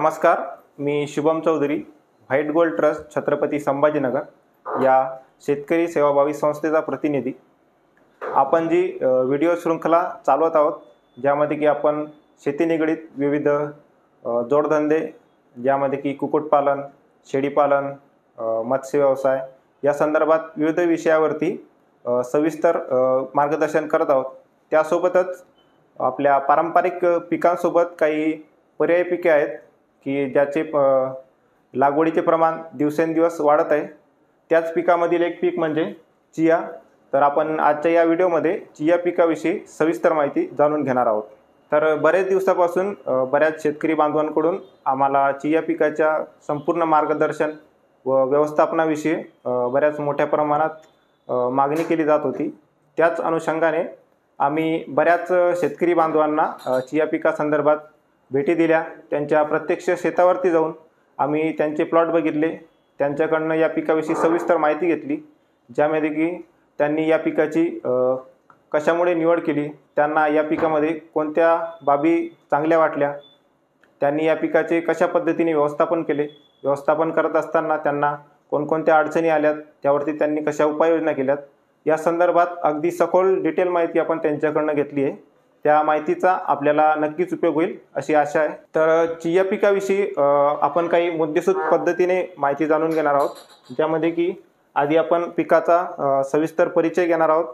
नमस्कार, मी Shubham Chaudhari, white gold trust Chhatrapati Sambhajinagar या शेतकरी सेवाभावी संस्थेचा प्रतिनिधी। आपण जी व्हिडिओ शृंखला चालवत आहोत ज्यामध्ये की आपण शेती निगडित विविध जोडधंदे ज्यामध्ये की कुक्कुटपालन, शेळीपालन, मत्स्य व्यवसाय या संदर्भात विविध विषयावरती सविस्तर मार्गदर्शन करत आहोत। त्यासोबतच आपल्या पारंपरिक पिकांसोबत काही पर्यायी पिके आहेत की ज्याचे लागवडीचे प्रमाण दिवसेंदिवस वाढत आहे। त्याच पिकामधील एक पीक म्हणजे चिया। तर आपण आजच्या या व्हिडिओमध्ये चिया पिकाविषयी सविस्तर माहिती जाणून घेणार आहोत। तर बरेच दिवसापासून बऱ्याच शेतकरी बांधवांकडून आम्हाला चिया पिकाच्या संपूर्ण मार्गदर्शन व व्यवस्थापनाविषयी बऱ्याच मोठ्या प्रमाणात मागणी केली जात होती। त्याच अनुषंगाने आम्ही बऱ्याच शेतकरी बांधवांना चिया पिकासंदर्भात भेटी दिल्या। त्यांच्या प्रत्यक्ष शेतावरती जाऊन आम्ही त्यांचे प्लॉट बघितले, त्यांच्याकडनं या पिकाविषयी सविस्तर माहिती घेतली, ज्यामध्ये की त्यांनी या पिकाची कशामुळे निवड केली, त्यांना या पिकामध्ये कोणत्या बाबी चांगल्या वाटल्या, त्यांनी या पिकाचे कशा पद्धतीने व्यवस्थापन केले, व्यवस्थापन करत असताना त्यांना कोणकोणत्या अडचणी आल्यात, त्यावरती त्यांनी कशा उपाययोजना केल्यात, या संदर्भात अगदी सखोल डिटेल माहिती आपण त्यांच्याकडनं घेतली आहे। त्या माहितीचा आपल्याला नक्कीच उपयोग होईल अशी आशा आहे। तर चिया पिकाविषयी आपण काही मुद्देसूद पद्धतीने माहिती जाणून घेणार आहोत, ज्यामध्ये की आधी आपण पिकाचा सविस्तर परिचय घेणार आहोत।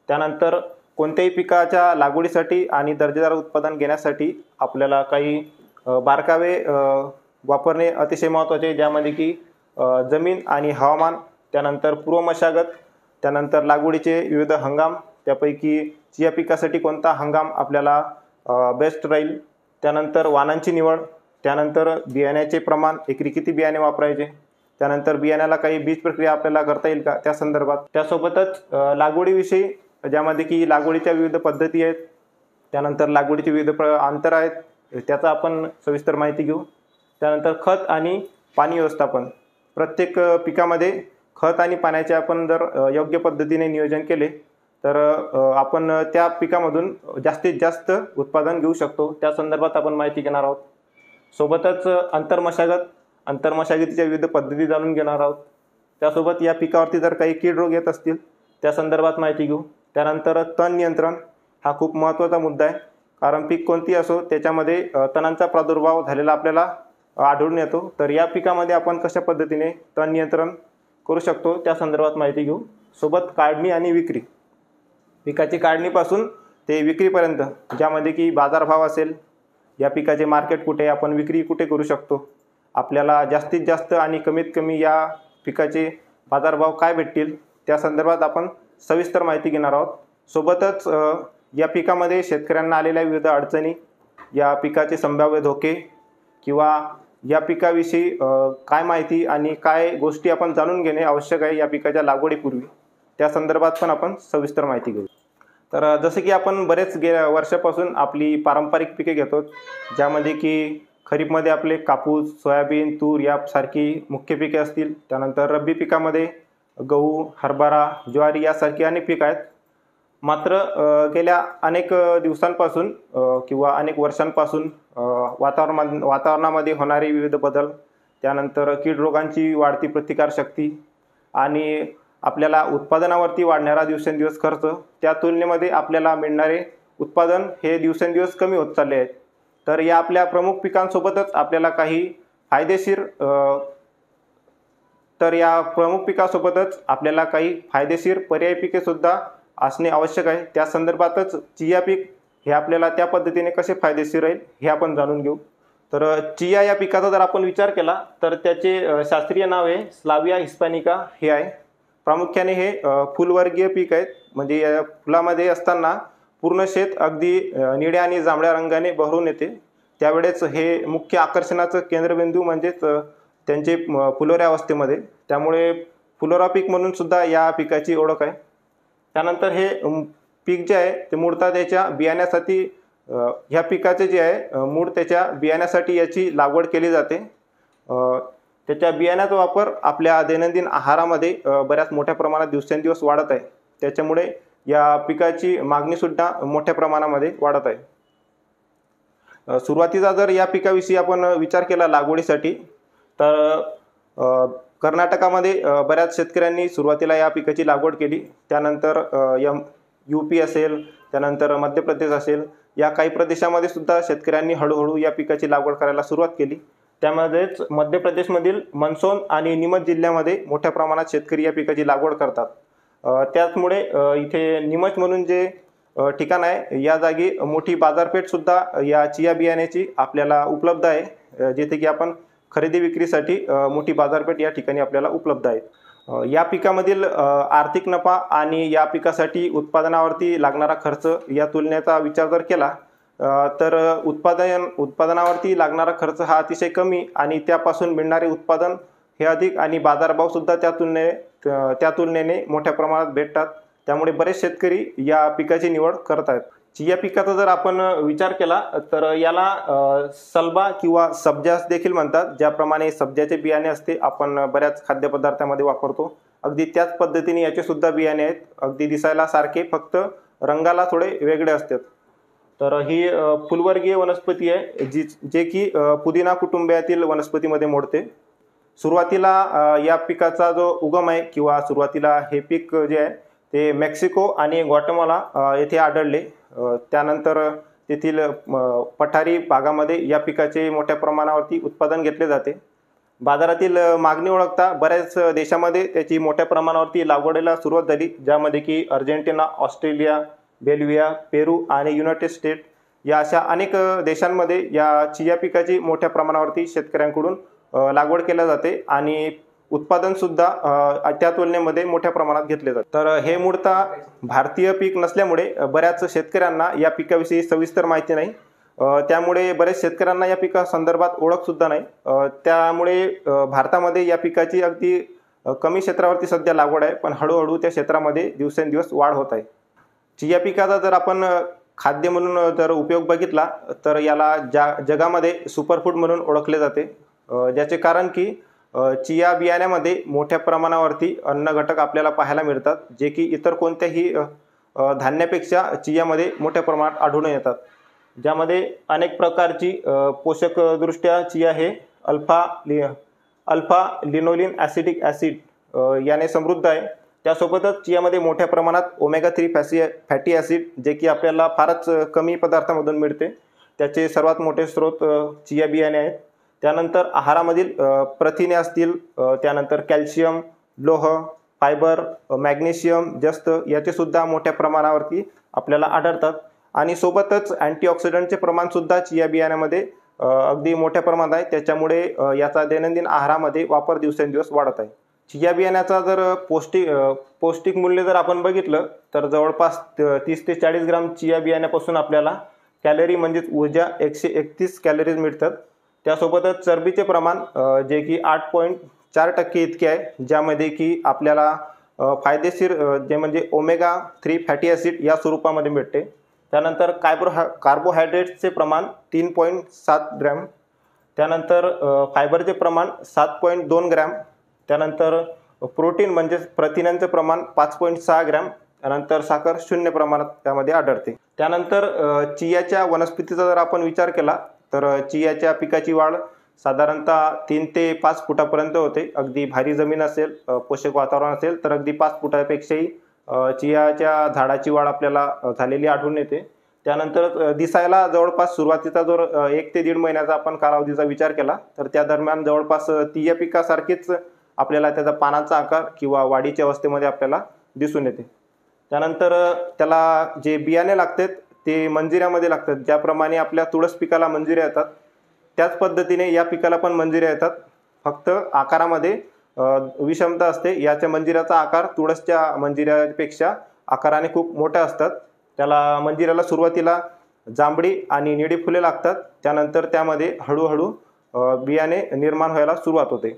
त्यानंतर कोणत्याही पिकाच्या लागवडीसाठी आणि दर्जेदार उत्पादन घेण्यासाठी आपल्याला काही बारकावे वापरणे अतिशय महत्त्वाचे आहे, ज्यामध्ये की जमीन आणि हवामान, त्यानंतर पूर्व मशागत, त्यानंतर लागवडीचे विविध हंगाम, त्यापैकी चिया पिकासाठी कोणता हंगाम आपल्याला बेस्ट राहील, त्यानंतर वाणांची निवड, त्यानंतर बियाण्याचे प्रमाण, एकरी किती बियाणे वापरायचे, त्यानंतर बियाण्याला काही बीज प्रक्रिया आपल्याला करता येईल का त्या संदर्भात, त्यासोबतच लागवडीविषयी ज्यामध्ये की लागवडीच्या विविध पद्धती आहेत, त्यानंतर लागवडीचे विविध अंतर आहेत, त्याचा आपण सविस्तर माहिती घेऊ। त्यानंतर खत आणि पाणी व्यवस्थापन, प्रत्येक पिकामध्ये खत आणि पाण्याचे आपण जर योग्य पद्धतीने नियोजन केले तर आपण त्या पिकामधून जास्तीत जास्त उत्पादन घेऊ शकतो, त्या संदर्भात आपण माहिती घेणार आहोत। सोबतच अंतरमशागतीच्या विविध पद्धती जाणून घेणार आहोत। त्यासोबत या पिकावरती जर काही कीड रोग येत असतील त्या संदर्भात माहिती घेऊ। त्यानंतर तण नियंत्रण हा खूप महत्त्वाचा मुद्दा आहे, कारण पीक कोणती असो त्याच्यामध्ये तणांचा प्रादुर्भाव झालेला आपल्याला आढळून येतो। तर या पिकामध्ये आपण कशा पद्धतीने तण नियंत्रण करू शकतो त्या संदर्भात माहिती घेऊ। सोबत काढणी आणि विक्री, पिकाची काढणीपासून ते विक्रीपर्यंत, ज्यामध्ये की बाजारभाव असेल, या पिकाचे मार्केट कुठे, आपण विक्री कुठे करू शकतो, आपल्याला जास्तीत जास्त आणि कमीत कमी या पिकाचे बाजारभाव काय भेटतील त्या संदर्भात आपण सविस्तर माहिती घेणार आहोत। सोबतच या पिकामध्ये शेतकऱ्यांना आलेल्या विविध अडचणी, या पिकाचे संभाव्य धोके किंवा या पिकाविषयी काय माहिती आणि काय गोष्टी आपण जाणून घेणे आवश्यक आहे या पिकाच्या लागवडीपूर्वी, त्या संदर्भात पण आपण सविस्तर माहिती घेऊ। तर जसे की आपण बरेच वर्षापासून आपली पारंपरिक पिके घेतो, ज्यामध्ये की खरीपमध्ये आपले कापूस, सोयाबीन, तूर यासारखी मुख्य पिके असतील। त्यानंतर रब्बी पिकामध्ये गहू, हरभरा, ज्वारी यासारखी अनेक पिके आहेत। मात्र गेल्या अनेक दिवसांपासून किंवा अनेक वर्षांपासून वातावरणामध्ये होणारे विविध बदल, त्यानंतर कीड रोगांची वाढती प्रतिकारशक्ती आणि आपल्याला उत्पादनावरती वाढणारा दिवसेंदिवस खर्च, त्या तुलनेमध्ये आपल्याला मिळणारे उत्पादन हे दिवसेंदिवस कमी होत चालले आहेत। तर या आपल्या प्रमुख पिकांसोबतच आपल्याला काही फायदेशीर पर्यायी पिके सुद्धा असणे आवश्यक आहे। त्या संदर्भातच चिया पीक हे आपल्याला त्या पद्धतीने कसे फायदेशीर राहील हे आपण जाणून घेऊ। तर चिया या पिकाचा जर आपण विचार केला तर त्याचे शास्त्रीय नाव आहे स्लाविया हिस्पॅनिका हे आहे। प्रामुख्याने हे फुलवर्गीय पीक आहेत, म्हणजे या फुलामध्ये असताना पूर्ण शेत अगदी निळ्या आणि जांभळ्या रंगाने बहरून येते। त्यावेळेस हे मुख्य आकर्षणाचं केंद्रबिंदू म्हणजेच त्यांचे फुलोऱ्या अवस्थेमध्ये, त्यामुळे फुलोरा पीक म्हणून सुद्धा या पिकाची ओळख आहे। त्यानंतर हे पीक जे आहे ते मूळतः त्याच्या बियाण्यासाठी, ह्या पिकाचे जे आहे मूळ त्याच्या बियाण्यासाठी याची लागवड केली जाते। त्याच्या बियाण्याचा वापर आपल्या दैनंदिन आहारामध्ये बऱ्याच मोठ्या प्रमाणात दिवसेंदिवस वाढत आहे, त्याच्यामुळे या पिकाची मागणीसुद्धा मोठ्या प्रमाणामध्ये वाढत आहे। सुरुवातीचा जर या पिकाविषयी आपण विचार केला लागवडीसाठी, तर कर्नाटकामध्ये बऱ्याच शेतकऱ्यांनी सुरुवातीला या पिकाची लागवड केली. त्यानंतर UP असेल, त्यानंतर मध्य प्रदेश असेल, या काही प्रदेशामध्ये सुद्धा शेतकऱ्यांनी हळूहळू या पिकाची लागवड करायला सुरुवात केली. त्यामध्येच मध्य प्रदेशमधील मंदसौर आणि नीमच जिल्ह्यामध्ये मोठ्या प्रमाणात शेतकरी या पिकाची लागवड करतात. त्याचमुळे इथे नीमच म्हणून जे ठिकाण आहे, या जागी मोठी बाजारपेठ सुद्धा या चिया बियाण्याची आपल्याला उपलब्ध आहे, जेथे की आपण खरेदी विक्रीसाठी मोठी बाजारपेठ या ठिकाणी आपल्याला उपलब्ध आहे. या पिकामधील आर्थिक नफा आणि या पिकासाठी उत्पादनावरती लागणारा खर्च या तुलनेचा विचार जर केला, तर उत्पादनावरती लागणारा खर्च हा अतिशय कमी आणि त्यापासून मिळणारे उत्पादन हे अधिक आणि बाजारभाव सुद्धा त्या तुलनेने मोठ्या प्रमाणात भेटतात. त्यामुळे बरेच शेतकरी या पिकाची निवड करत आहेत. चिया पिकाचा जर आपण विचार केला, तर याला सल्बा किंवा सब्जा देखील म्हणतात. ज्याप्रमाणे सब्जाचे बियाणे असते आपण बऱ्याच खाद्यपदार्थामध्ये वापरतो, अगदी त्याच पद्धतीने याचे सुद्धा बियाणे आहेत. अगदी दिसायला सारखे, फक्त रंगाला थोडे वेगळे असतात. तर ही फुलवर्गीय वनस्पती आहे, जे की पुदिना कुटुंबातील वनस्पतीमध्ये मोडते. सुरुवातीला या पिकाचा जो उगम आहे किंवा सुरुवातीला हे पीक जे आहे ते मेक्सिको आणि ग्वाटेमाला येथे आढळले. त्यानंतर तेथील पठारी भागामध्ये या पिकाचे मोठ्या प्रमाणावरती उत्पादन घेतले जाते. बाजारातील मागणी ओळखता बऱ्याच देशामध्ये त्याची मोठ्या प्रमाणावरती लागवडीला सुरुवात झाली, ज्यामध्ये की अर्जेंटिना, ऑस्ट्रेलिया, बेल्विया, पेरू आणि युनायटेड स्टेट या अशा अनेक देशांमध्ये या चिया पिकाची मोठ्या प्रमाणावरती शेतकऱ्यांकडून लागवड केल्या जाते आणि उत्पादन सुद्धा त्या तुलनेमध्ये मोठ्या प्रमाणात घेतले जाते. तर हे मूळतः भारतीय पीक नसल्यामुळे बऱ्याच शेतकऱ्यांना या पिकाविषयी सविस्तर माहिती नाही. त्यामुळे बरेच शेतकऱ्यांना या पिकासंदर्भात ओळख सुद्धा नाही. त्यामुळे भारतामध्ये या पिकाची अगदी कमी क्षेत्रावरती सध्या लागवड आहे, पण हळूहळू त्या क्षेत्रामध्ये दिवसेंदिवस वाढ होत आहे. चिया पिकाचा जर आपण खाद्य म्हणून जर उपयोग बघितला, तर याला जगामध्ये सुपरफूड म्हणून ओळखले जाते. ज्याचे कारण की चिया बियाण्यामध्ये मोठ्या प्रमाणावरती अन्न घटक आपल्याला पाहायला मिळतात, जे की इतर कोणत्याही धान्यापेक्षा चियामध्ये मोठ्या प्रमाणात आढळून येतात. ज्यामध्ये अनेक प्रकारची पोषकदृष्ट्या चिया हे अल्फा लिनोलिन ॲसिटिक ॲसिड याने समृद्ध आहे. त्यासोबतच चियामध्ये मोठ्या प्रमाणात ओमेगा 3 फॅटी ॲसिड, जे की आपल्याला फारच कमी पदार्थामधून मिळते. त्याचे सर्वात मोठे स्रोत चिया बियाणे आहेत. त्यानंतर आहारामधील प्रथिने असतील, त्यानंतर कॅल्शियम, लोह, फायबर, मॅग्नेशियम, जस्त याचे सुद्धा मोठ्या प्रमाणावरती आपल्याला आढळतात. आणि सोबतच अँटीऑक्सिडंटचे प्रमाणसुद्धा चिया बियाण्यामध्ये अगदी मोठ्या प्रमाणात आहे. त्याच्यामुळे याचा दैनंदिन आहारामध्ये वापर दिवसेंदिवस वाढत आहे. चिया बियाण्याचा जर पौष्टिक मूल्य जर आपण बघितलं, तर जवळपास 30 ते 40 ग्राम चिया बियाण्यापासून आपल्याला कॅलरी म्हणजेच ऊर्जा 131 कॅलरीज मिळतात. त्यासोबतच चरबीचे प्रमाण जे की 8.4% इतके आहे, ज्यामध्ये की आपल्याला फायदेशीर जे म्हणजे ओमेगा 3 फॅटी ॲसिड या स्वरूपामध्ये मिळते. त्यानंतर कार्बोहायड्रेट्सचे प्रमाण 3.7 ग्रॅम, त्यानंतर फायबरचे प्रमाण 7.2 ग्रॅम, त्यानंतर प्रोटीन म्हणजेच प्रथिनांचे प्रमाण 5.6 ग्रॅम, त्यानंतर साखर 0 प्रमाणात त्यामध्ये आढळते. त्यानंतर चियाच्या वनस्पतीचा जर आपण विचार केला, तर चियाच्या पिकाची वाढ साधारणतः 3 ते 5 फुटापर्यंत होते. अगदी भारी जमीन असेल, पोषक वातावरण असेल, तर अगदी 5 फुटापेक्षाही चियाच्या झाडाची वाढ आपल्याला झालेली आढळून येते. त्यानंतर दिसायला जवळपास सुरुवातीचा जर 1 ते 1.5 महिन्याचा आपण कालावधीचा विचार केला, तर त्या दरम्यान जवळपास चिया पिकासारखीच आपल्याला त्याचा पानाचा आकार किंवा वाढीच्या अवस्थेमध्ये आपल्याला दिसून येते. त्यानंतर त्याला जे बियाणे लागतात ते मंजिऱ्यामध्ये लागतात. ज्याप्रमाणे आपल्या तुळस पिकाला मंजिऱ्या येतात, त्याच पद्धतीने या पिकाला पण मंजिऱ्या येतात. फक्त आकारामध्ये विषमता असते. याच्या मंजिऱ्याचा आकार तुळसच्या मंजिऱ्यापेक्षा आकाराने खूप मोठ्या असतात. त्याला मंजिऱ्याला सुरुवातीला जांभळी आणि निळी फुले लागतात. त्यानंतर त्यामध्ये हळूहळू बियाणे निर्माण व्हायला सुरुवात होते.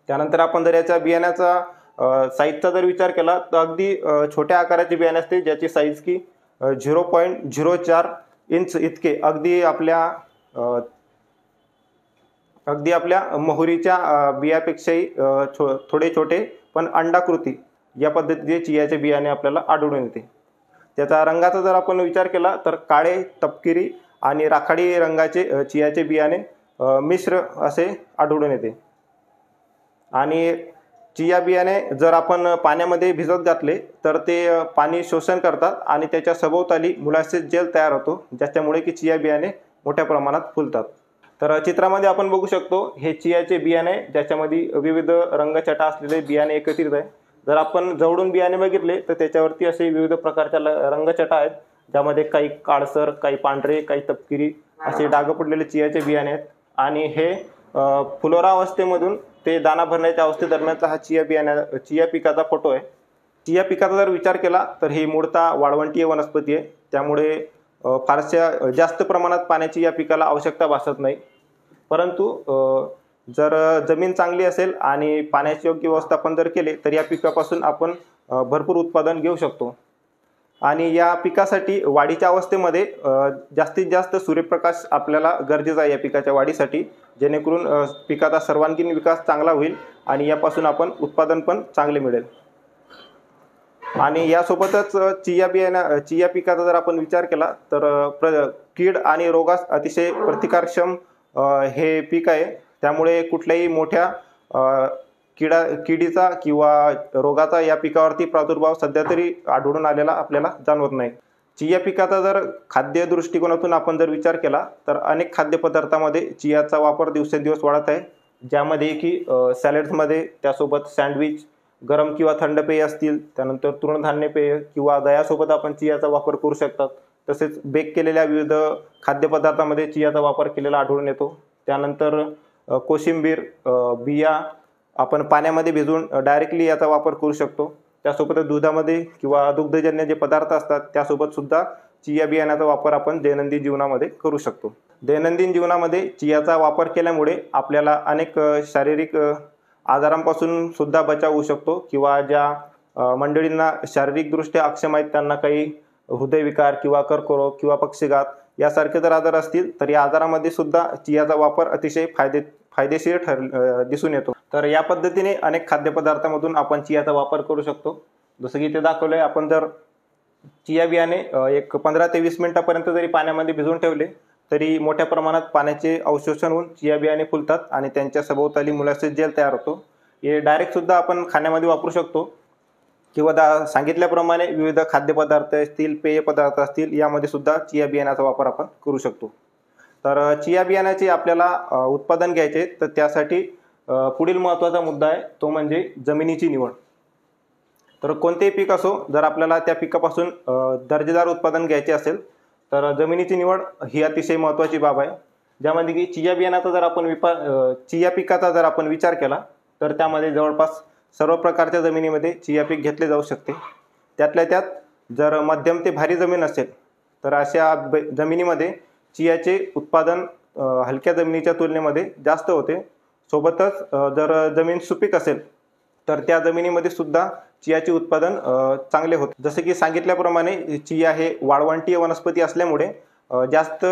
त्यानंतर आपण जर याच्या बियाण्याचा साईजचा जर विचार केला, तर अगदी छोट्या आकाराचे बियाणे असते, ज्याची साईज की 0.04 इंच इतके, अगदी आपल्या मोहरीच्या बियापेक्षाही थोडे छोटे पण अंडाकृती या पद्धतीचे चियाचे बियाणे आपल्याला आढळून येते. त्याचा रंगाचा जर आपण विचार केला, तर काळे, तपकिरी आणि राखाडी रंगाचे चियाचे बियाणे मिश्र असे आढळून येते। आणि चिया बियाणे जर आपण पाण्यामध्ये भिजत घातले तर ते पाणी शोषण करतात आणि त्याच्या सभोवताली मोलॅसिस जेल तयार होतो, ज्याच्यामुळे की चिया बियाणे मोठ्या प्रमाणात फुलतात। तर चित्रामध्ये आपण बघू शकतो हे चियाचे बियाणे, ज्याच्यामध्ये विविध रंगछटा असलेले बियाणे एकत्रित आहे। जर आपण जवळून बियाणे बघितले तर त्याच्यावरती असे विविध प्रकारच्या रंगछटा आहेत, ज्यामध्ये काही काळसर, काही पांढरे, काही तपकिरी असे डाग पडलेले चियाचे बियाणे आहेत। आणि हे फुलोरा अवस्थेमधून ते दाना भरण्याच्या अवस्थेदरम्यानचा हा चिया पिकाचा फोटो आहे। चिया पिकाचा जर विचार केला तर ही मूळतः वाळवंटीय वनस्पती आहे, त्यामुळे फारशा जास्त प्रमाणात पाण्याची या पिकाला आवश्यकता भासत नाही। परंतु जर जमीन चांगली असेल आणि पाण्याचे योग्य व्यवस्थापन जर केले तर या पिकापासून आपण भरपूर उत्पादन घेऊ शकतो। आणि या पिकासाठी वाढीच्या अवस्थेमध्ये जास्तीत जास्त सूर्यप्रकाश आपल्याला गरजेचा आहे या पिकाच्या वाढीसाठी, जेणेकरून पिकाचा सर्वांगीण विकास चांगला होईल आणि यापासून आपण उत्पादन पण चांगले मिळेल। आणि यासोबतच चिया पिकाचा जर आपण विचार केला तर कीड आणि रोगास अतिशय प्रतिकारक्षम हे पीक आहे, त्यामुळे कुठल्याही मोठ्या किडीचा किंवा रोगाचा या पिकावरती प्रादुर्भाव सध्या तरी आढळून आलेला आपल्याला जाणवत नाही। चिया पिकाचा जर खाद्य दृष्टिकोनातून आपण जर विचार केला तर अनेक खाद्यपदार्थामध्ये चियाचा वापर दिवसेंदिवस वाढत आहे, ज्यामध्ये की सॅलड्समध्ये, त्यासोबत सँडविच, गरम किंवा थंड पेय असतील, त्यानंतर तृणधान्य पेय किंवा दह्यासोबत आपण चियाचा वापर करू शकतात। तसेच बेक केलेल्या विविध खाद्यपदार्थामध्ये चियाचा वापर केलेला आढळून येतो। त्यानंतर कोशिंबीर बिया आपण पाण्यामध्ये भिजवून डायरेक्टली याचा वापर करू शकतो। त्यासोबत दुधामध्ये किंवा दुग्धजन्य जे पदार्थ असतात त्यासोबत सुद्धा चिया बियाण्याचा वापर आपण दैनंदिन जीवनामध्ये करू शकतो। दैनंदिन जीवनामध्ये चियाचा वापर केल्यामुळे आपल्याला अनेक शारीरिक आजारांपासून सुद्धा बचाव होऊ शकतो, किंवा ज्या मंडळींना शारीरिकदृष्ट्या अक्षम आहेत त्यांना काही हृदयविकार किंवा कर्करोग किंवा पक्षीघात यासारखे जर आजार असतील तर या आजारामध्ये सुद्धा चियाचा वापर अतिशय फायदेशीर दिसून येतो। तर या पद्धतीने अनेक खाद्यपदार्थांमधून आपण चियाचा वापर करू शकतो। जसं की ते दाखवलंय, आपण जर चिया बियाणे एक 15 ते 20 मिनिटापर्यंत जरी पाण्यामध्ये भिजवून ठेवले तरी मोठ्या प्रमाणात पाण्याचे अवशोषण होऊन चिया बियाणे फुलतात आणि त्यांच्या सभोवताली मोलॅसिस जेल तयार होतो। हे डायरेक्ट सुद्धा आपण खाण्यामध्ये वापरू शकतो, किंवा सांगितल्याप्रमाणे विविध खाद्यपदार्थ असतील, पेय पदार्थ असतील, यामध्ये सुद्धा चिया बियाण्याचा वापर आपण करू शकतो। तर चिया बियाण्याचे आपल्याला उत्पादन घ्यायचे तर त्यासाठी पुढील महत्त्वाचा मुद्दा आहे तो म्हणजे जमिनीची निवड। तर कोणतेही पीक असो, जर आपल्याला त्या पिकापासून दर्जेदार उत्पादन घ्यायचे असेल तर जमिनीची निवड ही अतिशय महत्त्वाची बाब आहे, ज्यामध्ये की चिया पिकाचा जर आपण विचार केला तर त्यामध्ये जवळपास सर्व प्रकारच्या जमिनीमध्ये चिया पीक घेतले जाऊ शकते। त्यातल्या त्यात जर मध्यम ते भारी जमीन असेल तर अशा जमिनीमध्ये चियाचे उत्पादन हलक्या जमिनीच्या तुलनेमध्ये जास्त होते। सोबतच जर जमीन सुपीक असेल तर त्या जमिनीमध्ये सुद्धा चियाचे उत्पादन चांगले होते। जसे की सांगितल्याप्रमाणे चिया हे वाळवंटीय वनस्पती असल्यामुळे जास्त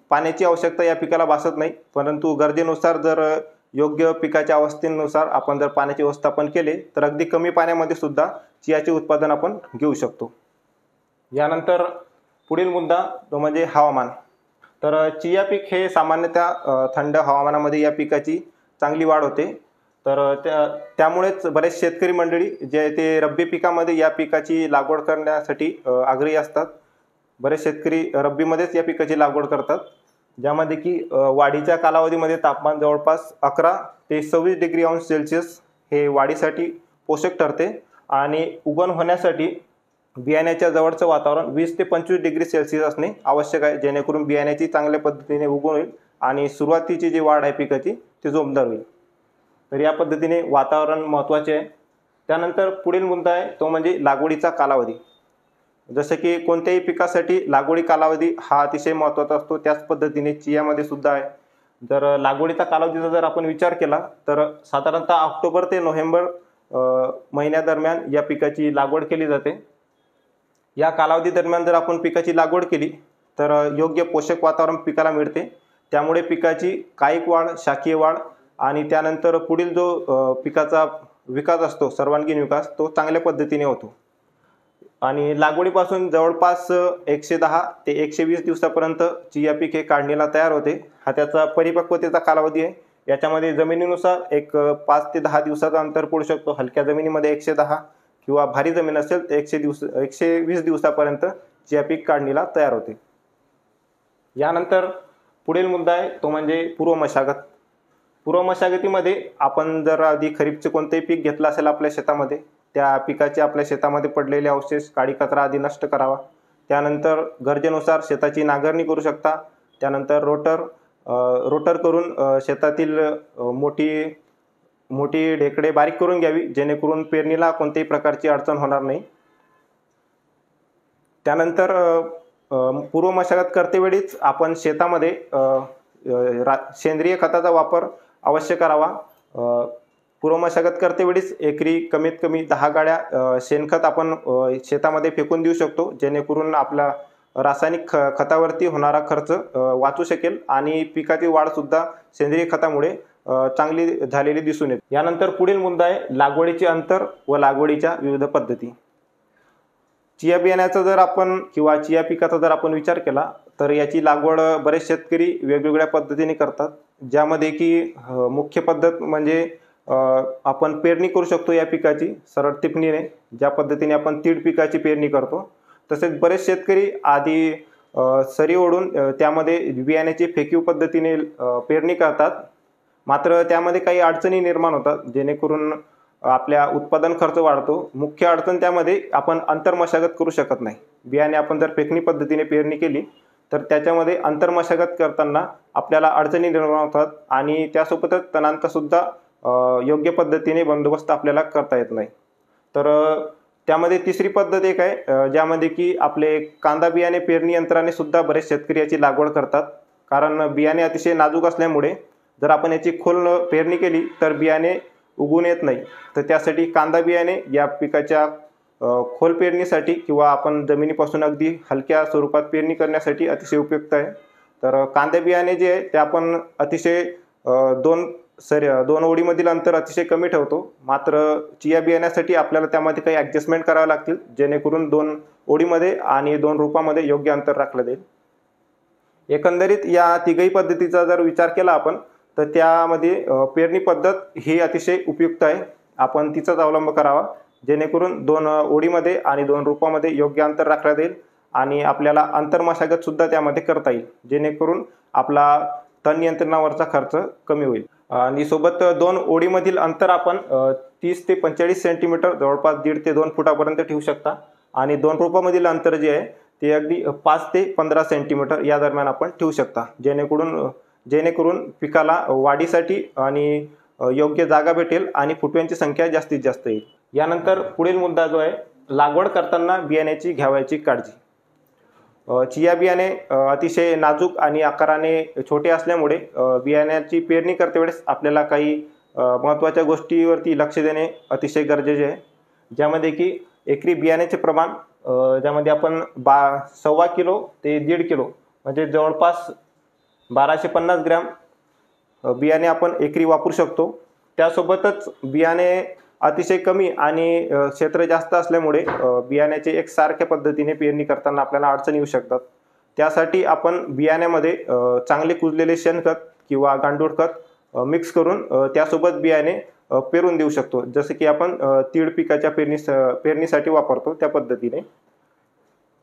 पाण्याची आवश्यकता या पिकाला भासत नाही, परंतु गरजेनुसार जर योग्य पिकाच्या अवस्थेनुसार आपण जर पाण्याचे व्यवस्थापन केले तर अगदी कमी पाण्यामध्ये सुद्धा चियाचे उत्पादन आपण घेऊ शकतो। यानंतर पुढील मुद्दा तो म्हणजे हवामान। तर चिया पीक हे सामान्यतः थंड हवामानामध्ये या पिकाची चांगली वाढ होते। तर त्यामुळेच बरेच शेतकरी मंडळी जे ते रब्बी पिकामध्ये या पिकाची लागवड करण्यासाठी आग्रही असतात। बरेच शेतकरी रब्बीमध्येच या पिकाची लागवड करतात, ज्यामध्ये की वाढीच्या कालावधीमध्ये तापमान जवळपास 11 ते 26 डिग्री अंश सेल्सिअस हे वाढीसाठी पोषक ठरते आणि उगवण होण्यासाठी बियाण्याच्या जवळचं वातावरण 20 ते 25 डिग्री सेल्सिअस असणे आवश्यक आहे, जेणेकरून बियाण्याची चांगल्या पद्धतीने उगवण होईल आणि सुरुवातीची जी वाढ आहे पिकाची ती जोमदार होईल। तर या पद्धतीने वातावरण महत्त्वाचे आहे। त्यानंतर पुढील मुद्दा आहे तो म्हणजे लागवडीचा कालावधी। जसं की कोणत्याही पिकासाठी लागवडी कालावधी हा अतिशय महत्त्वाचा असतो, त्याच पद्धतीने चियामध्ये सुद्धा आहे। जर लागवडीचा कालावधीचा जर आपण विचार केला तर साधारणतः ऑक्टोबर ते नोव्हेंबर महिन्यादरम्यान या पिकाची लागवड केली जाते। या कालावधी दरम्यान जर आपण पिकाची लागवड केली तर योग्य पोषक वातावरण पिकाला मिळते, त्यामुळे पिकाची कायिक वाढ, शाकीय वाढ आणि त्यानंतर पुढील जो पिकाचा विकास असतो, सर्वांगीण विकास, तो चांगल्या पद्धतीने होतो। आणि लागवडीपासून जवळपास 110 ते 120 दिवसापर्यंत चिया पीक हे काढणीला तयार होते. हा त्याचा परिपक्वतेचा कालावधी आहे. याच्यामध्ये जमिनीनुसार एक 5 ते 10 दिवसाचा अंतर पडू शकतो. हलक्या जमिनीमध्ये 110 किंवा भारी जमीन असेल तर 120 दिवसापर्यंत चिया पीक काढणीला तयार होते. यानंतर पुढील मुद्दा आहे तो म्हणजे पूर्व मशागत. पूर्व मशागतीमध्ये आपण जर आधी खरीपचे कोणतेही पीक घेतलं असेल आपल्या शेतामध्ये, त्या पिकाचे आपल्या शेतामध्ये पडलेले अवशेष, काडी कचरा आधी नष्ट करावा. त्यानंतर गरजेनुसार शेताची नांगरणी करू शकता. त्यानंतर रोटर करून शेतातील मोठी ढेकळे बारीक करून घ्यावी, जेणेकरून पेरणीला कोणत्याही प्रकारची अडचण होणार नाही. त्यानंतर पूर्व मशागत करतेवेळीच आपण शेतामध्ये सेंद्रिय खताचा वापर अवश्य करावा. पूर्व मशागत करतेवेळीच एकरी कमीत कमी 10 गाड्या शेणखत आपण शेतामध्ये फेकून देऊ शकतो, जेणेकरून आपला रासायनिक खतावरती होणारा खर्च वाचू शकेल आणि पिकाची वाढसुद्धा सेंद्रिय खतामुळे चांगली झालेली दिसून येते. यानंतर पुढील मुद्दा आहे लागवडीचे अंतर व लागवडीच्या विविध पद्धती. चिया बियाण्याचा जर आपण किंवा चिया पिकाचा जर आपण विचार केला तर याची लागवड बरेच शेतकरी वेगवेगळ्या पद्धतीने करतात, ज्यामध्ये की मुख्य पद्धत म्हणजे आपण पेरणी करू शकतो या पिकाची सरळ टिपणीने, ज्या पद्धतीने आपण तीड पिकाची पेरणी करतो. तसेच बरेच शेतकरी आधी सरी ओढून त्यामध्ये बियाण्याची फेकीव पद्धतीने पेरणी करतात. मात्र त्यामध्ये काही अडचणी निर्माण होतात, जेणेकरून आपल्या उत्पादन खर्च वाढतो. मुख्य अडचण त्यामध्ये आपण अंतर्मशागत करू शकत नाही. बियाणे आपण जर फेकणी पद्धतीने पेरणी केली तर त्याच्यामध्ये अंतर्मशागत करताना आपल्याला अडचणी निर्माण होतात आणि त्यासोबतच तणांचा सुद्धा योग्य पद्धतीने बंदोबस्त आपल्याला करता येत नाही. तर त्यामध्ये तिसरी पद्धत एक आहे, ज्यामध्ये की आपले कांदा बियाणे पेरणी यंत्राने सुद्धा बरेच शेतकरी याची लागवड करतात. कारण बियाणे अतिशय नाजूक असल्यामुळे जर आपण याची खोल पेरणी केली तर बियाणे उगवून येत नाही. तर त्यासाठी कांदा बियाणे या पिकाच्या खोल पेरणीसाठी किंवा आपण जमिनीपासून अगदी हलक्या स्वरूपात पेरणी करण्यासाठी अतिशय उपयुक्त आहे. तर कांदा बियाणे जे आहे ते आपण अतिशय दोन ओळीमधील अंतर अतिशय कमी ठेवतो. मात्र चिया बियाण्यासाठी आपल्याला त्यामध्ये काही ॲडजस्टमेंट करावे लागतील, जेणेकरून 2 ओळीमध्ये आणि 2 रोपामध्ये योग्य अंतर राखलं जाईल. एकंदरीत या तिघही पद्धतीचा जर विचार केला आपण तर त्यामध्ये पेरणी पद्धत ही अतिशय उपयुक्त आहे. आपण तिचाच अवलंब करावा, जेणेकरून 2 ओळीमध्ये आणि 2 रोपामध्ये योग्य अंतर राखलं जाईल आणि आपल्याला आंतरमशागत सुद्धा त्यामध्ये करता येईल, जेणेकरून आपला तण नियंत्रणावरचा खर्च कमी होईल. आणि सोबत 2 ओळीमधील अंतर आपण 30 ते 45 सेंटीमीटर जवळपास 1.5 ते 2 फुटापर्यंत ठेवू शकता आणि 2 रोपामधील अंतर जे आहे ते अगदी 5 ते 15 सेंटीमीटर या दरम्यान आपण ठेवू शकता, जेणेकरून पिकाला वाढीसाठी आणि योग्य जागा भेटेल आणि फुटव्यांची संख्या जास्तीत जास्त येईल. यानंतर पुढील मुद्दा जो आहे लागवड करताना बियाण्याची घ्यावयाची काळजी. चिया बियाणे अतिशय नाजूक आणि आकाराने छोटे असल्यामुळे बियाण्याची पेरणी करतेवेळेस आपल्याला काही महत्त्वाच्या गोष्टीवरती लक्ष देणे अतिशय गरजेचे आहे, ज्यामध्ये की एकरी बियाण्याचे प्रमाण ज्यामध्ये आपण 1.25 किलो ते 1.5 किलो म्हणजे जवळपास 1250 ग्रॅम बियाणे आपण एकरी वापरू शकतो. त्यासोबतच बियाणे अतिशय कमी आणि क्षेत्र जास्त असल्यामुळे बियाण्याचे एकसारख्या पद्धतीने पेरणी करताना आपल्याला अडचणी येऊ शकतात. त्यासाठी आपण बियाण्यामध्ये चांगले कुजलेले शेणखत किंवा गांडूळ खत मिक्स करून त्यासोबत बियाणे पेरून देऊ शकतो, जसे की आपण तीळ पिकाच्या पेरणीसाठी वापरतो त्या पद्धतीने.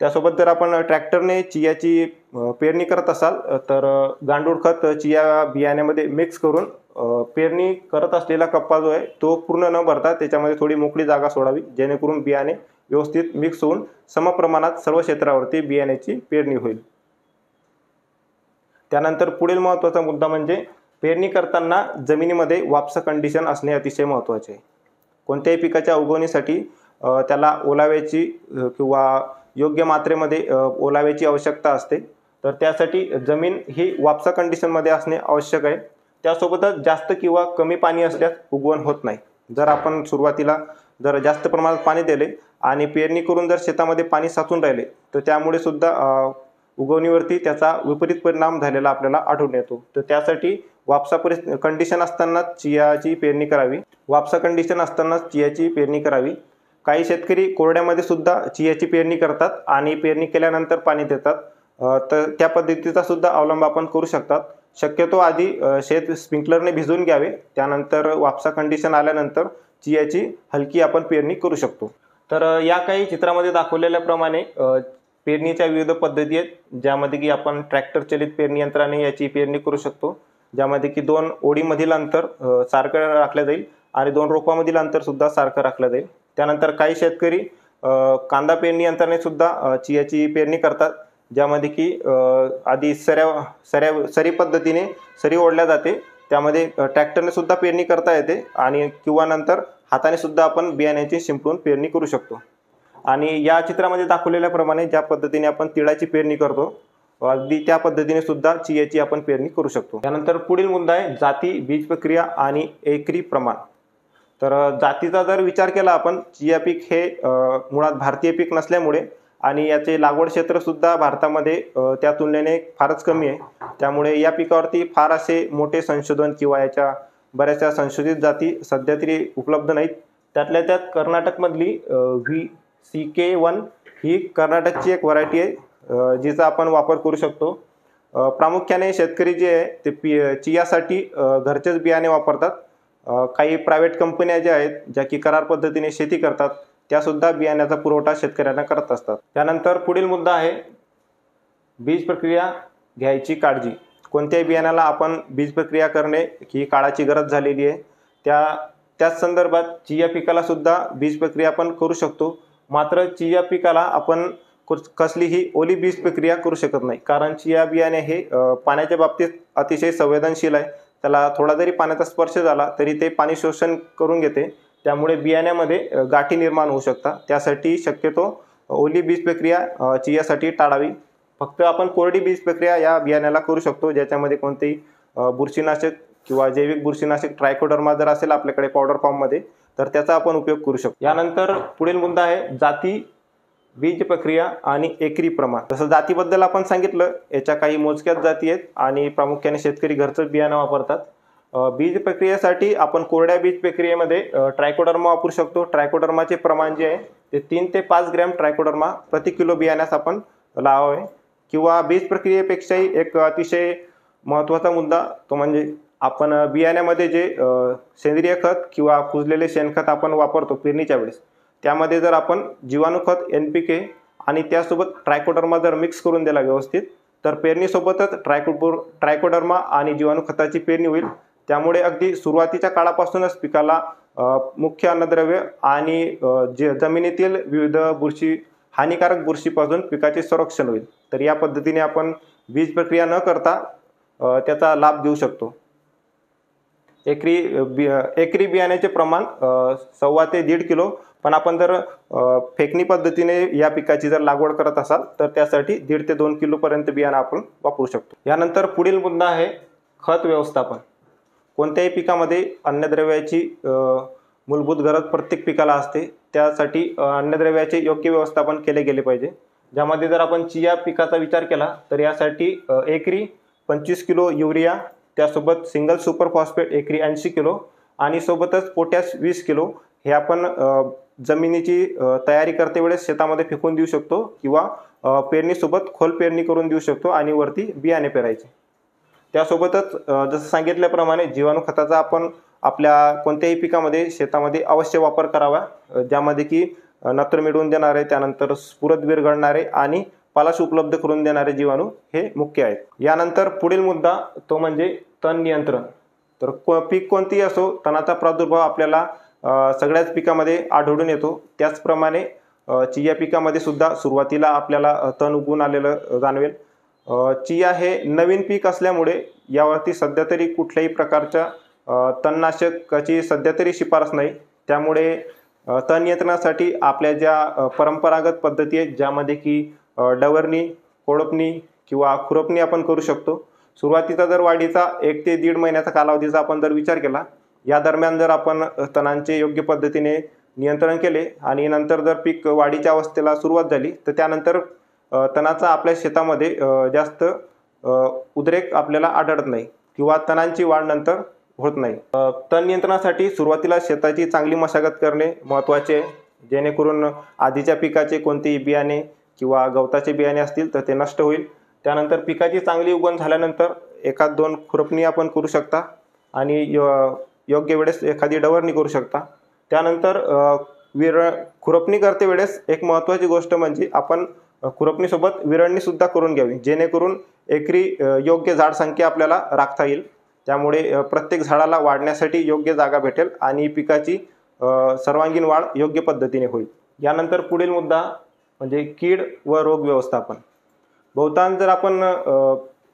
त्यासोबत जर आपण ट्रॅक्टरने चियाची पेरणी करत असाल तर गांडूळ खत चिया बियाण्यामध्ये मिक्स करून पेरणी करत असलेला कप्पा जो आहे तो पूर्ण न भरता त्याच्यामध्ये थोडी मोकळी जागा सोडावी, जेणेकरून बियाणे व्यवस्थित मिक्स होऊन समप्रमाणात सर्व क्षेत्रावरती बियाण्याची पेरणी होईल. त्यानंतर पुढील महत्त्वाचा मुद्दा म्हणजे पेरणी करताना जमिनीमध्ये वापसा कंडिशन असणे अतिशय महत्त्वाचे आहे. कोणत्याही पिकाच्या उगवणीसाठी त्याला ओलाव्याची किंवा योग्य मात्रेमध्ये ओलाव्याची आवश्यकता असते. तर त्यासाठी जमीन ही वापसा कंडिशनमध्ये असणे आवश्यक आहे. त्यासोबतच जास्त किंवा कमी पाणी असल्यास उगवण होत नाही. जर आपण सुरुवातीला जर जास्त प्रमाणात पाणी दिले आणि पेरणी करून जर शेतामध्ये पाणी साचून राहिले तर त्यामुळे सुद्धा उगवणीवरती त्याचा विपरीत परिणाम झालेला आपल्याला आढळून येतो. तर त्यासाठी वापसा कंडिशन असतानाच चियाची पेरणी करावी. काही शेतकरी कोरड्यामध्ये सुद्धा चियाची पेरणी करतात आणि पेरणी केल्यानंतर पाणी देतात, तर त्या पद्धतीचा सुद्धा अवलंब आपण करू शकतात. शक्यतो आधी शेत स्प्रिंकलरने भिजवून घ्यावे, त्यानंतर वापसा कंडिशन आल्यानंतर चियाची हलकी आपण पेरणी करू शकतो. तर या काही चित्रामध्ये दाखवलेल्याप्रमाणे पेरणीच्या विविध पद्धती आहेत, ज्यामध्ये की आपण ट्रॅक्टर चलित पेरणी यंत्राने याची पेरणी करू शकतो, ज्यामध्ये की 2 ओळीमधील अंतर सारखं राखलं जाईल आणि 2 रोपामधील अंतर सुद्धा सारखं राखलं जाईल. त्यानंतर काही शेतकरी कांदा पेरणी यंत्राने सुद्धा चियाची पेरणी करतात, ज्यामध्ये की आधी सरी पद्धतीने सरी ओढल्या जाते, त्यामध्ये ट्रॅक्टरने सुद्धा पेरणी करता येते आणि किंवा नंतर हाताने सुद्धा आपण बियाण्याची शिंपडून पेरणी करू शकतो. आणि या चित्रामध्ये दाखवलेल्याप्रमाणे ज्या पद्धतीने आपण तिळाची पेरणी करतो, अगदी त्या पद्धतीने सुद्धा चियाची आपण पेरणी करू शकतो. त्यानंतर पुढील मुद्दा आहे जाती, बीज प्रक्रिया आणि एकरी प्रमाण. तर जातीचा जर विचार केला आपण, चिया पीक हे मुळात भारतीय पीक नसल्यामुळे आणि याचे लागवड क्षेत्र सुद्धा भारतामध्ये त्या तुलनेने फारच कमी आहे, त्यामुळे या पिकावरती फार असे मोठे संशोधन किंवा याच्या बऱ्याचशा संशोधित जाती सध्या तरी उपलब्ध नाहीत. त्यातल्या त्यात कर्नाटकमधली VCK1 ही कर्नाटकची एक व्हरायटी आहे, जिचा आपण वापर करू शकतो. प्रामुख्याने शेतकरी जे आहे ते चियासाठी घरचेच बियाणे वापरतात. काही प्रायव्हेट कंपन्या ज्या आहेत, ज्या की करार पद्धतीने शेती करतात, त्यासुद्धा बियाण्याचा पुरवठा शेतकऱ्यांना करत असतात. त्यानंतर पुढील मुद्दा आहे बीज प्रक्रिया घ्यायची काळजी. कोणत्याही बियाण्याला आपण बीज प्रक्रिया करणे ही काळाची गरज झालेली आहे. त्याच संदर्भात चिया पिकाला सुद्धा बीज प्रक्रिया आपण करू शकतो. मात्र चिया पिकाला आपण कसलीही ओली बीज प्रक्रिया करू शकत नाही, कारण चिया बियाणे हे पाण्याच्या बाबतीत अतिशय संवेदनशील आहे. त्याला थोडा जरी पाण्याचा स्पर्श झाला तरी ते पाणी शोषण करून घेते, त्यामुळे बियाण्यामध्ये गाठी निर्माण होऊ शकतात. त्यासाठी शक्यतो ओली बीज प्रक्रिया चियासाठी टाळावी. फक्त आपण कोरडी बीज प्रक्रिया या बियाण्याला करू शकतो, ज्याच्यामध्ये कोणतेही बुरशीनाशक किंवा जैविक बुरशीनाशक ट्रायकोडर्मा जर असेल आपल्याकडे पावडर फॉर्ममध्ये, तर त्याचा आपण उपयोग करू शकतो. यानंतर पुढील मुद्दा आहे जाती, बीज प्रक्रिया आणि एकरी प्रमाण. जसं जातीबद्दल आपण सांगितलं, याच्या काही मोजक्याच जाती आहेत आणि प्रामुख्याने शेतकरी घरचं बियाणं वापरतात. बीज प्रक्रियेसाठी आपण कोरड्या बीज प्रक्रियेमध्ये ट्रायकोडर्मा वापरू शकतो. ट्रायकोडर्माचे प्रमाण जे आहे ते 3 ते 5 ग्रॅम ट्रायकोडर्मा प्रति किलो बियाण्यास आपण लावावे. किंवा बीज प्रक्रियेपेक्षाही एक अतिशय महत्त्वाचा मुद्दा तो म्हणजे आपण बियाण्यामध्ये जे सेंद्रिय खत किंवा कुजलेले शेणखत आपण वापरतो पेरणीच्या वेळेस, त्यामध्ये जर आपण जीवाणू खत NPK आणि त्यासोबत ट्रायकोडर्मा जर मिक्स करून दिला व्यवस्थित, तर पेरणीसोबतच ट्रायकोडर्मा आणि जीवाणू खताची पेरणी होईल. त्यामुळे अगदी सुरुवातीच्या काळापासूनच पिकाला मुख्य अन्नद्रव्य आणि जमिनीतील विविध हानिकारक बुरशीपासून पिकाचे संरक्षण होईल. तर या पद्धतीने आपण बीज प्रक्रिया न करता त्याचा लाभ घेऊ शकतो. एकरी बियाण्याचे प्रमाण 1.25 ते 1.5 किलो, पण आपण जर फेकणी पद्धतीने या पिकाची जर लागवड करत असाल तर त्यासाठी 1.5 ते 2 किलोपर्यंत बियाणं आपण वापरू शकतो. यानंतर पुढील मुद्दा आहे खत व्यवस्थापन. कोणत्याही पिकामध्ये अन्नद्रव्याची मूलभूत गरज प्रत्येक पिकाला असते, त्यासाठी अन्नद्रव्याचे योग्य व्यवस्थापन केले गेले पाहिजे. ज्यामध्ये जर आपण चिया पिकाचा विचार केला तर यासाठी एकरी 25 किलो युरिया, त्यासोबत सिंगल सुपर फॉस्फेट एकरी 80 किलो आणि सोबतच पोटॅश 20 किलो हे आपण जमिनीची तयारी करते वेळेस शेतामध्ये फेकून देऊ शकतो किंवा पेरणीसोबत खोल पेरणी करून देऊ शकतो आणि वरती बियाणे पेरायचे. त्यासोबतच जसं सांगितल्याप्रमाणे जीवाणू खताचा आपण आपल्या कोणत्याही पिकामध्ये शेतामध्ये अवश्य वापर करावा, ज्यामध्ये की नत्र मिळवून देणारे, त्यानंतर स्फुरद विरघळणारे आणि पालाश उपलब्ध करून देणारे जीवाणू हे मुख्य आहेत. यानंतर पुढील मुद्दा तो म्हणजे तण नियंत्रण. तर पीक कोणतीही असो, तणाचा प्रादुर्भाव आपल्याला सगळ्याच पिकामध्ये आढळून येतो. त्याचप्रमाणे चिया पिकामध्ये सुद्धा सुरुवातीला आपल्याला तण उगवून आलेलं जाणवेल. चिया हे नवीन पीक असल्यामुळे यावरती सध्या तरी कुठल्याही प्रकारच्या तणनाशकाची सध्या तरी शिफारस नाही. त्यामुळे तण नियंत्रणासाठी आपल्या ज्या परंपरागत पद्धती आहेत, ज्यामध्ये की डवरणी, कोळपणी किंवा खुरपणी आपण करू शकतो. सुरुवातीचा जर वाढीचा 1 ते 1.5 महिन्याचा कालावधीचा आपण जर विचार केला, या दरम्यान जर आपण तणांचे योग्य पद्धतीने नियंत्रण केले आणि नंतर जर पीक वाढीच्या अवस्थेला सुरुवात झाली तर त्यानंतर तणाचा आपल्या शेतामध्ये जास्त उद्रेक आपल्याला आढळत नाही किंवा तणांची वाढ नंतर होत नाही. तण नियंत्रणासाठी सुरुवातीला शेताची चांगली मशागत करणे महत्त्वाचे आहे. जेणेकरून आधीच्या पिकाचे कोणतेही बियाणे किंवा गवताचे बियाणे असतील तर ते नष्ट होईल. त्यानंतर पिकाची चांगली उगवण झाल्यानंतर एखाद 2 खुरपणी आपण करू शकता आणि योग्य वेळेस एखादी डवरणी करू शकता. त्यानंतर खुरपणी करते वेळेस एक महत्त्वाची गोष्ट म्हणजे आपण खुरपणीसोबत विरळणीसुद्धा करून घ्यावी, जेणेकरून एकरी योग्य झाड संख्या आपल्याला राखता येईल. त्यामुळे प्रत्येक झाडाला वाढण्यासाठी योग्य जागा भेटेल आणि पिकाची सर्वांगीण वाढ योग्य पद्धतीने होईल. यानंतर पुढील मुद्दा म्हणजे कीड व रोग व्यवस्थापन. बहुतांश जर आपण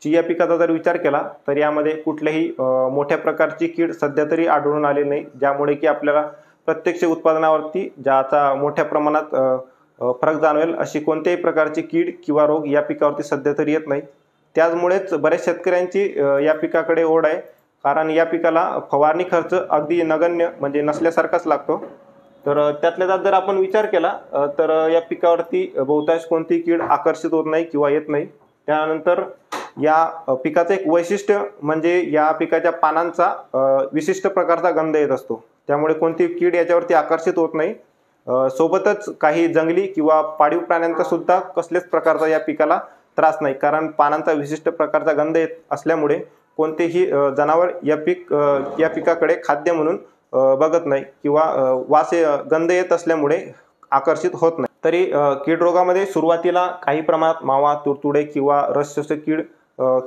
चिया पिकाचा जर विचार केला तर यामध्ये कुठल्याही मोठ्या प्रकारची कीड सध्या तरी आढळून आली नाही, ज्यामुळे की आपल्याला प्रत्यक्ष उत्पादनावरती ज्याचा मोठ्या प्रमाणात फरक जाणवेल अशी कोणत्याही प्रकारची कीड किंवा रोग या पिकावरती सध्या तरी येत नाही. त्याचमुळेच बऱ्याच शेतकऱ्यांची या पिकाकडे ओढ आहे, कारण या पिकाला फवारणी खर्च अगदी नगण्य म्हणजे नसल्यासारखाच लागतो. तर त्यातल्या त्यात जर आपण विचार केला तर या पिकावरती बहुतांश कोणतीही कीड आकर्षित होत नाही किंवा येत नाही. त्यानंतर या पिकाचं एक वैशिष्ट्य म्हणजे या पिकाच्या पानांचा विशिष्ट प्रकारचा गंध येत असतो, त्यामुळे कोणतीही कीड याच्यावरती आकर्षित होत नाही. सोबतच काही जंगली किंवा पाळीव प्राण्यांचा सुद्धा कसल्याच प्रकारचा या पिकाला त्रास नाही, कारण पानांचा विशिष्ट प्रकारचा गंध येत असल्यामुळे कोणतेही जनावर या पिकाकडे खाद्य म्हणून बघत नाही किंवा गंध येत असल्यामुळे आकर्षित होत नाही. तरी कीड रोगामध्ये सुरुवातीला काही प्रमाणात मावा, तुडतुडे किंवा रस शोषक कीड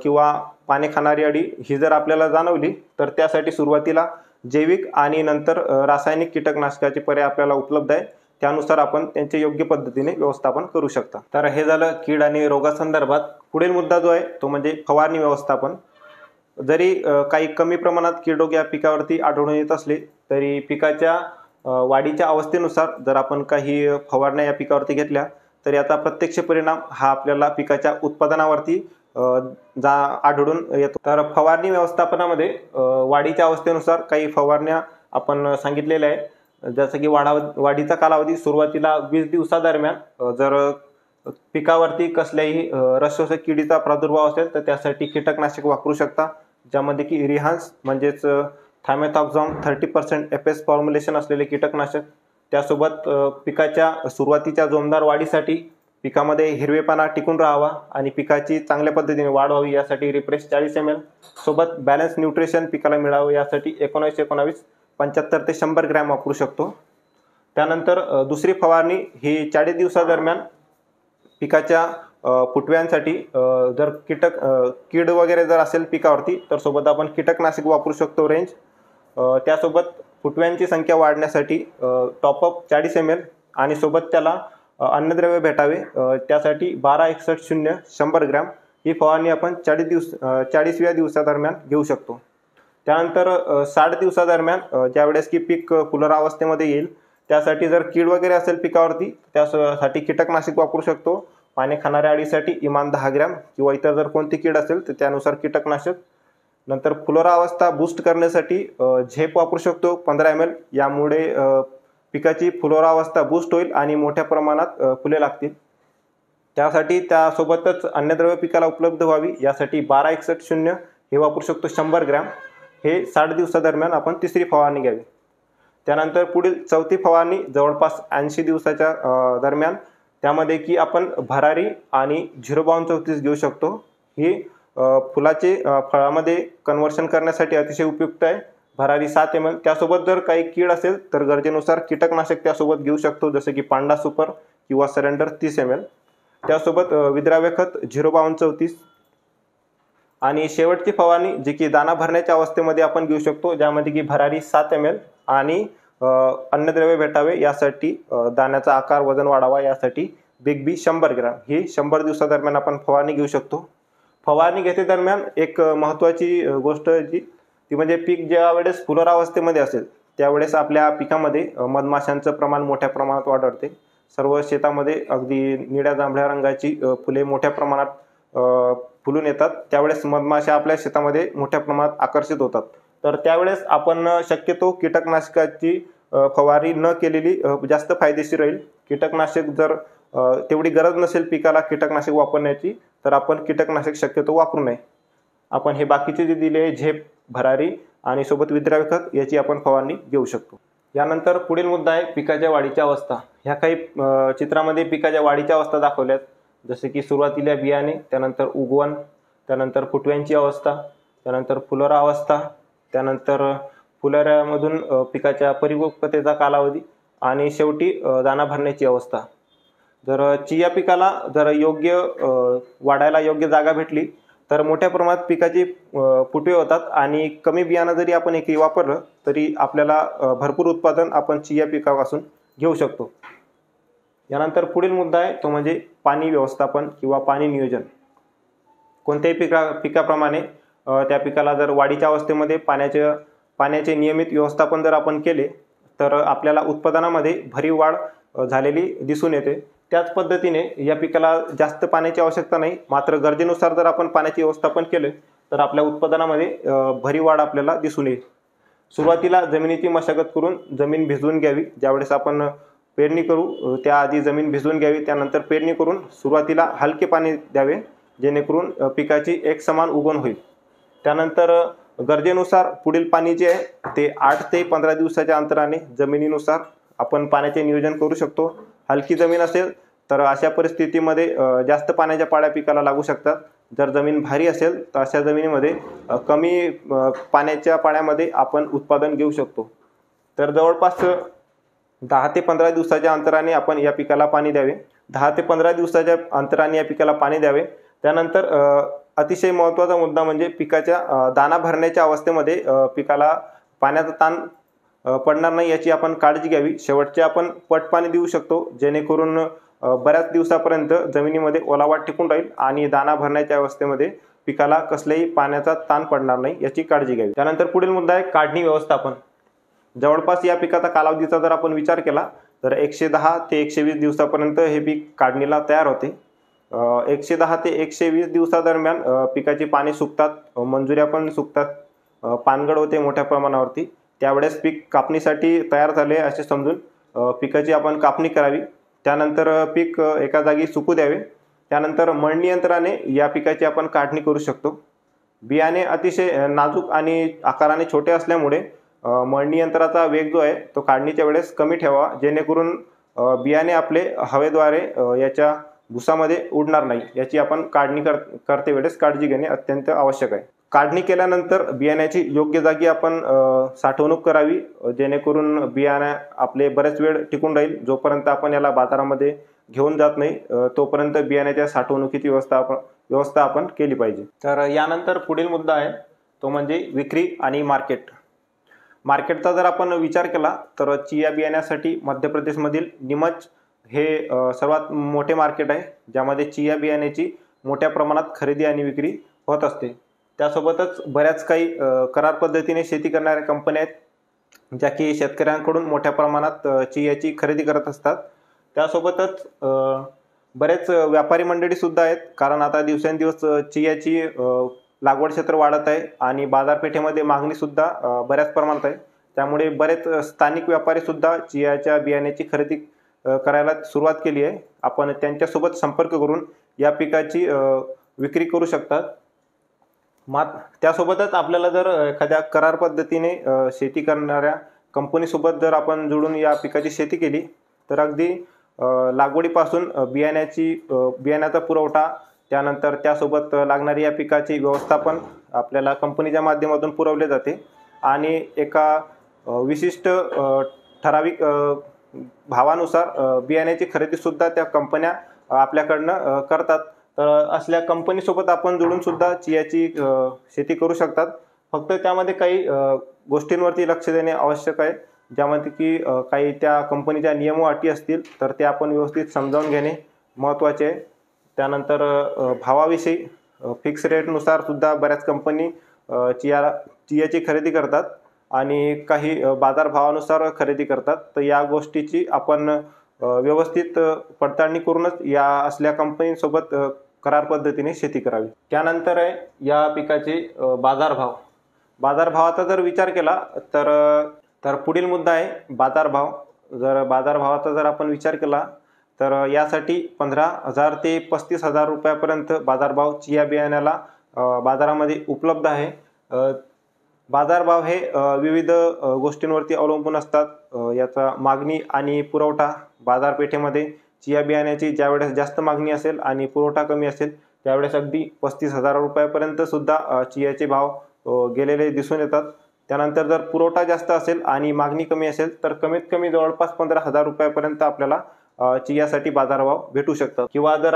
किंवा पाने खाणारी अळी ही जर आपल्याला जाणवली तर त्यासाठी सुरुवातीला जैविक आणि नंतर रासायनिक कीटकनाशकाचे पर्याय आपल्याला उपलब्ध आहे. त्यानुसार आपण त्यांचे योग्य पद्धतीने व्यवस्थापन करू शकता. तर हे झालं कीड आणि रोगासंदर्भात. पुढील मुद्दा जो आहे तो म्हणजे फवारणी व्यवस्थापन. जरी काही कमी प्रमाणात कीड रोग या पिकावरती आढळून येत असले तरी पिकाच्या वाढीच्या अवस्थेनुसार जर आपण काही फवारण्या या पिकावरती घेतल्या तर याचा प्रत्यक्ष परिणाम हा आपल्याला पिकाच्या उत्पादनावरती आढळून येतो. तर फवारणी व्यवस्थापनामध्ये वाढीच्या अवस्थेनुसार काही फवारण्या आपण सांगितलेल्या आहे. जसं की वाढीचा कालावधी सुरुवातीला 20 दिवसादरम्यान जर पिकावरती कसल्याही रस शोषक किडीचा प्रादुर्भाव असेल तर त्यासाठी कीटकनाशक वापरू शकता, ज्यामध्ये की रिहान्स म्हणजेच थायमेथॉक्झाम 30% FS फॉर्म्युलेशन असलेले कीटकनाशक. त्यासोबत पिकाच्या सुरुवातीच्या जोमदार वाढीसाठी पिकामध्ये हिरवेपणा टिकून राहावा आणि पिकाची चांगल्या पद्धतीने वाढ व्हावी यासाठी रिफ्रेश 40 ml सोबत बॅलन्स न्यूट्रिशन पिकाला मिळावं यासाठी 19-19 75 ते 100 ग्रॅम वापरू शकतो. त्यानंतर दुसरी फवारणी ही 40 दिवसादरम्यान पिकाच्या फुटव्यांसाठी जर कीड वगैरे जर असेल पिकावरती तर सोबत आपण कीटकनाशक वापरू शकतो रेंज. त्यासोबत फुटव्यांची संख्या वाढण्यासाठी टॉपअप 40 ml आणि सोबत त्याला अन्नद्रव्य भेटावे त्यासाठी 12-61-0 100 ग्रॅम ही फवारणी आपण 40व्या दिवसादरम्यान घेऊ शकतो. त्यानंतर 60 दिवसादरम्यान ज्यावेळेस की पीक फुलोरावस्थेमध्ये येईल त्यासाठी जर कीड वगैरे असेल पिकावरती त्यासाठी कीटकनाशक वापरू शकतो. पाने खाणाऱ्या अळीसाठी इमान 10 ग्रॅम किंवा इतर जर कोणती कीड असेल तर त्यानुसार कीटकनाशक. नंतर फुलोरावस्था बूस्ट करण्यासाठी झेप वापरू शकतो 15 ml. यामुळे पिकाची फुलोरावस्था बूस्ट होईल आणि मोठ्या प्रमाणात फुले लागतील. त्यासोबतच अन्नद्रव्य पिकाला उपलब्ध व्हावी यासाठी 12-61-0 हे वापरू शकतो 100 ग्रॅम. हे 60 दिवसादरम्यान आपण तिसरी फवारणी घ्यावी. त्यानंतर पुढील चौथी फवारणी जवळपास 80 दिवसाच्या दरम्यान, त्यामध्ये की आपण भरारी आणि 05234 घेऊ शकतो. ही फुलाचे फळामध्ये कन्व्हर्शन करण्यासाठी अतिशय उपयुक्त आहे. भरारी 7 ml. त्यासोबत जर काही कीड असेल तर गरजेनुसार कीटकनाशक त्यासोबत घेऊ शकतो, जसे की पांडा सुपर किंवा सरेंडर 30 ml. त्यासोबत विद्राव्य खत 05234 आणि शेवटची फवारणी जी की दाना भरण्याच्या अवस्थेमध्ये आपण घेऊ शकतो, ज्यामध्ये की भरारी 7 ml आणि अन्नद्रव्य भेटावे यासाठी दाण्याचा आकार वजन वाढावा यासाठी बिग बी 100 ग्रॅम ही 100 दिवसादरम्यान आपण फवारणी घेऊ शकतो. फवारणी घेते दरम्यान एक महत्त्वाची गोष्ट ती म्हणजे पीक ज्या वेळेस फुलोरावस्थेमध्ये असेल त्यावेळेस आपल्या पिकामध्ये मधमाशांचं प्रमाण मोठ्या प्रमाणात वाढते. सर्व शेतामध्ये अगदी निळ्या जांभळ्या रंगाची फुले मोठ्या प्रमाणात फुलून येतात. त्यावेळेस मधमाशा आपल्या शेतामध्ये मोठ्या प्रमाणात आकर्षित होतात. तर त्यावेळेस आपण शक्यतो कीटकनाशकाची फवारणी न केलेली जास्त फायदेशीर राहील. कीटकनाशक जर तेवढी गरज नसेल पिकाला कीटकनाशक वापरण्याची तर आपण कीटकनाशक शक्यतो वापरू नये. आपण हे बाकीचे जे दिले झेप, भरारी आणि सोबत विद्राव्य खत याची आपण फवारणी घेऊ शकतो. यानंतर पुढील मुद्दा आहे पिकाच्या वाढीची अवस्था. ह्या काही चित्रामध्ये पिकाच्या वाढीच्या अवस्था दाखवल्यात, जसे की सुरुवातीला बियाणे, त्यानंतर उगवण, त्यानंतर फुटव्यांची अवस्था, त्यानंतर फुलोरा अवस्था, त्यानंतर फुलोऱ्यामधून पिकाच्या परिपक्वतेचा कालावधी आणि शेवटी दाणा भरण्याची अवस्था. जर चिया पिकाला जर योग्य वाढायला योग्य जागा भेटली तर मोठ्या प्रमाणात पिकाची फुटवे होतात आणि कमी बियाणं जरी आपण एकरी वापरलं तरी आपल्याला भरपूर उत्पादन आपण चिया पिकापासून घेऊ शकतो. यानंतर पुढील मुद्दा आहे तो म्हणजे पाणी व्यवस्थापन किंवा पाणी नियोजन. कोणत्याही पिकाप्रमाणे त्या पिकाला जर वाढीच्या अवस्थेमध्ये पाण्याचे नियमित व्यवस्थापन जर आपण केले तर आपल्याला उत्पादनामध्ये भरीव वाढ झालेली दिसून येते. त्याच पद्धतीने या पिकाला जास्त पाण्याची आवश्यकता नाही, मात्र गरजेनुसार जर आपण पाण्याचे व्यवस्थापन केले तर आपल्या उत्पादनामध्ये भरीव वाढ आपल्याला दिसून येईल. सुरुवातीला जमिनीची मशागत करून जमीन भिजवून घ्यावी. ज्यावेळेस आपण पेरणी करू त्याआधी जमीन भिजवून घ्यावी. त्यानंतर पेरणी करून सुरुवातीला हलके पाणी द्यावे, जेणेकरून पिकाची एकसमान उगवण होईल. त्यानंतर गरजेनुसार पुढील पाणी जे आहे ते 8 ते 15 दिवसाच्या अंतराने जमिनीनुसार आपण पाण्याचे नियोजन करू शकतो. हलकी जमीन असेल तर अशा परिस्थितीमध्ये जास्त पाण्याच्या पाळ्या पिकाला लागू शकतात. जर जमीन भारी असेल तर अशा जमिनीमध्ये कमी पाण्याच्या पाळ्यामध्ये आपण उत्पादन घेऊ शकतो. तर जवळपास 10 ते 15 दिवसाच्या अंतराने आपण या पिकाला पाणी द्यावे. 10 ते 15 दिवसाच्या अंतराने या पिकाला पाणी द्यावे. त्यानंतर अतिशय महत्त्वाचा मुद्दा म्हणजे पिकाच्या दाणा भरण्याच्या अवस्थेमध्ये पिकाला पाण्याचा ताण पडणार नाही याची आपण काळजी घ्यावी. शेवटचे आपण पट पाणी देऊ शकतो, जेणेकरून बऱ्याच दिवसापर्यंत जमिनीमध्ये ओलावा टिकून राहील आणि दाणा भरण्याच्या अवस्थेमध्ये पिकाला कसल्याही पाण्याचा ताण पडणार नाही याची काळजी घ्यावी. त्यानंतर पुढील मुद्दा आहे काढणी व्यवस्थापन. जवळपास या पिकाचा कालावधीचा जर आपण विचार केला तर 110 ते 120 दिवसापर्यंत हे पीक काढणीला तयार होते. 110 ते 120 दिवसादरम्यान पिकाची पाने सुकतात, मंजुऱ्या पण सुकतात, पानगळ होते मोठ्या प्रमाणावरती. त्यावेळेस पीक कापणीसाठी तयार झाले असे समजून पिकाची आपण कापणी करावी. त्यानंतर पीक एका जागी सुकू द्यावे. त्यानंतर मळणी यंत्राने या पिकाची आपण काढणी करू शकतो. बियाणे अतिशय नाजूक आणि आकाराने छोटे असल्यामुळे मळणी यंत्राचा वेग जो आहे तो काढणीच्या वेळेस कमी ठेवावा, जेणेकरून बियाणे आपले हवेद्वारे याच्या भुसामध्ये उडणार नाही याची आपण काढणी करते वेळेस काळजी घेणे अत्यंत आवश्यक आहे. काढणी केल्यानंतर बियाण्याची योग्य जागी आपण साठवणूक करावी, जेणेकरून बियाणे आपले बरेच वेळ टिकून राहील. जोपर्यंत आपण याला बाजारामध्ये घेऊन जात नाही तोपर्यंत बियाण्याच्या साठवणुकीची व्यवस्था आपण केली पाहिजे. तर यानंतर पुढील मुद्दा आहे तो म्हणजे विक्री आणि मार्केटचा जर आपण विचार केला तर चिया बियाण्यासाठी मध्य प्रदेशमधील नीमच हे सर्वात मोठे मार्केट आहे, ज्यामध्ये चिया बियाण्याची मोठ्या प्रमाणात खरेदी आणि विक्री होत असते. त्यासोबतच बऱ्याच काही करार पद्धतीने शेती करणाऱ्या कंपन्या आहेत, ज्या की शेतकऱ्यांकडून मोठ्या प्रमाणात चियाची खरेदी करत असतात. त्यासोबतच बरेच व्यापारी मंडळीसुद्धा आहेत, कारण आता दिवसेंदिवस चियाची लागवड क्षेत्र वाढत आहे आणि बाजारपेठेमध्ये मागणीसुद्धा बऱ्याच प्रमाणात आहे. त्यामुळे बरेच स्थानिक व्यापारीसुद्धा चियाच्या बियाण्याची खरेदी करायला सुरुवात केली आहे. आपण त्यांच्यासोबत संपर्क करून या पिकाची विक्री करू शकतात. त्यासोबतच आपल्याला जर एखाद्या करार पद्धतीने शेती करणाऱ्या कंपनीसोबत जर आपण जोडून या पिकाची शेती केली तर अगदी लागवडीपासून बियाण्याचा पुरवठा, त्यानंतर त्यासोबत लागणारी या पिकाची व्यवस्थापन आपल्याला कंपनीच्या माध्यमातून पुरवले जाते आणि एका विशिष्ट ठराविक भावानुसार बियाण्याची खरेदीसुद्धा त्या कंपन्या आपल्याकडनं करतात. तर असल्या कंपनीसोबत आपण जोडून सुद्धा चियाची शेती करू शकतात. फक्त त्यामध्ये काही गोष्टींवरती लक्ष देणे आवश्यक आहे, ज्यामध्ये की काही त्या कंपनीच्या नियम व अटी असतील तर ते आपण व्यवस्थित समजावून घेणे महत्त्वाचे आहे. त्यानंतर भावाविषयी फिक्स रेटनुसार सुद्धा बऱ्याच कंपनी चियाची खरेदी करतात आणि काही बाजारभावानुसार खरेदी करतात. तर या गोष्टीची आपण व्यवस्थित पडताळणी करूनच या असल्या कंपनीसोबत करार पद्धतीने शेती करावी. त्यानंतर आहे या पिकाचे बाजारभावाचा जर विचार केला तर पुढील मुद्दा आहे बाजारभाव. बाजारभावाचा जर आपण विचार केला तर यासाठी 15,000 ते 35,000 रुपयापर्यंत बाजारभाव चिया बियाण्याला बाजारामध्ये उपलब्ध आहे. बाजारभाव हे विविध गोष्टींवरती अवलंबून असतात. याचा मागणी आणि पुरवठा बाजारपेठेमध्ये चिया बियाण्याची ज्यावेळेस जास्त मागणी असेल आणि पुरवठा कमी असेल त्यावेळेस अगदी 35,000 रुपयापर्यंत सुद्धा चियाचे भाव गेलेले दिसून येतात. त्यानंतर जर पुरवठा जास्त असेल आणि मागणी कमी असेल तर कमीत कमी जवळपास 15,000 रुपयापर्यंत आपल्याला चियासाठी बाजारभाव भेटू शकतात. किंवा जर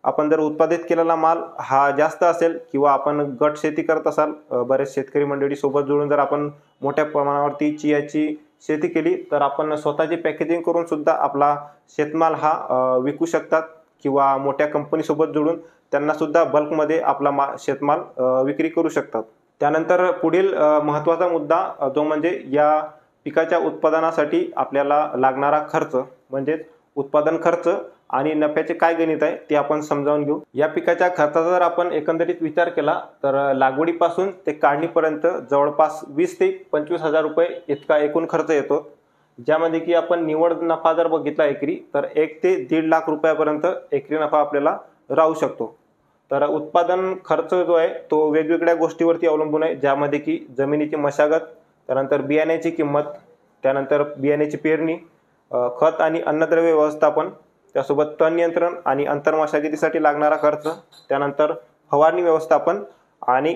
आपण जर उत्पादित केलेला माल हा जास्त असेल किंवा आपण गट शेती करत असाल, बरेच शेतकरी मंडळी सोबत जुळून जर आपण मोठ्या प्रमाणावरती चियाची शेती केली तर आपण स्वतःची पॅकेजिंग करून सुद्धा आपला शेतमाल हा विकू शकतात किंवा मोठ्या कंपनीसोबत जुळून त्यांना सुद्धा बल्कमध्ये आपला शेतमाल विक्री करू शकतात. त्यानंतर पुढील महत्त्वाचा मुद्दा जो म्हणजे या पिकाच्या उत्पादनासाठी आपल्याला लागणारा खर्च म्हणजेच उत्पादन खर्च आणि नफ्याचे काय गणित आहे ते आपण समजावून घेऊ. या पिकाच्या खर्चाचा जर आपण एकंदरीत विचार केला तर लागवडीपासून ते काढणीपर्यंत जवळपास 20 ते 25,000 रुपये इतका एकूण खर्च येतो. ज्यामध्ये की आपण निव्वळ नफा जर बघितला एकरी तर 1 ते 1.5 लाख रुपयापर्यंत एकरी नफा आपल्याला राहू शकतो. तर उत्पादन खर्च जो आहे तो वेगवेगळ्या गोष्टीवरती अवलंबून आहे, ज्यामध्ये की जमिनीची मशागत, त्यानंतर बियाण्याची किंमत, त्यानंतर बियाण्याची पेरणी, खत आणि अन्नद्रव्य व्यवस्थापन, त्यासोबत तण नियंत्रण आणि अंतर्मशागतीसाठी लागणारा खर्च, त्यानंतर फवारणी व्यवस्थापन आणि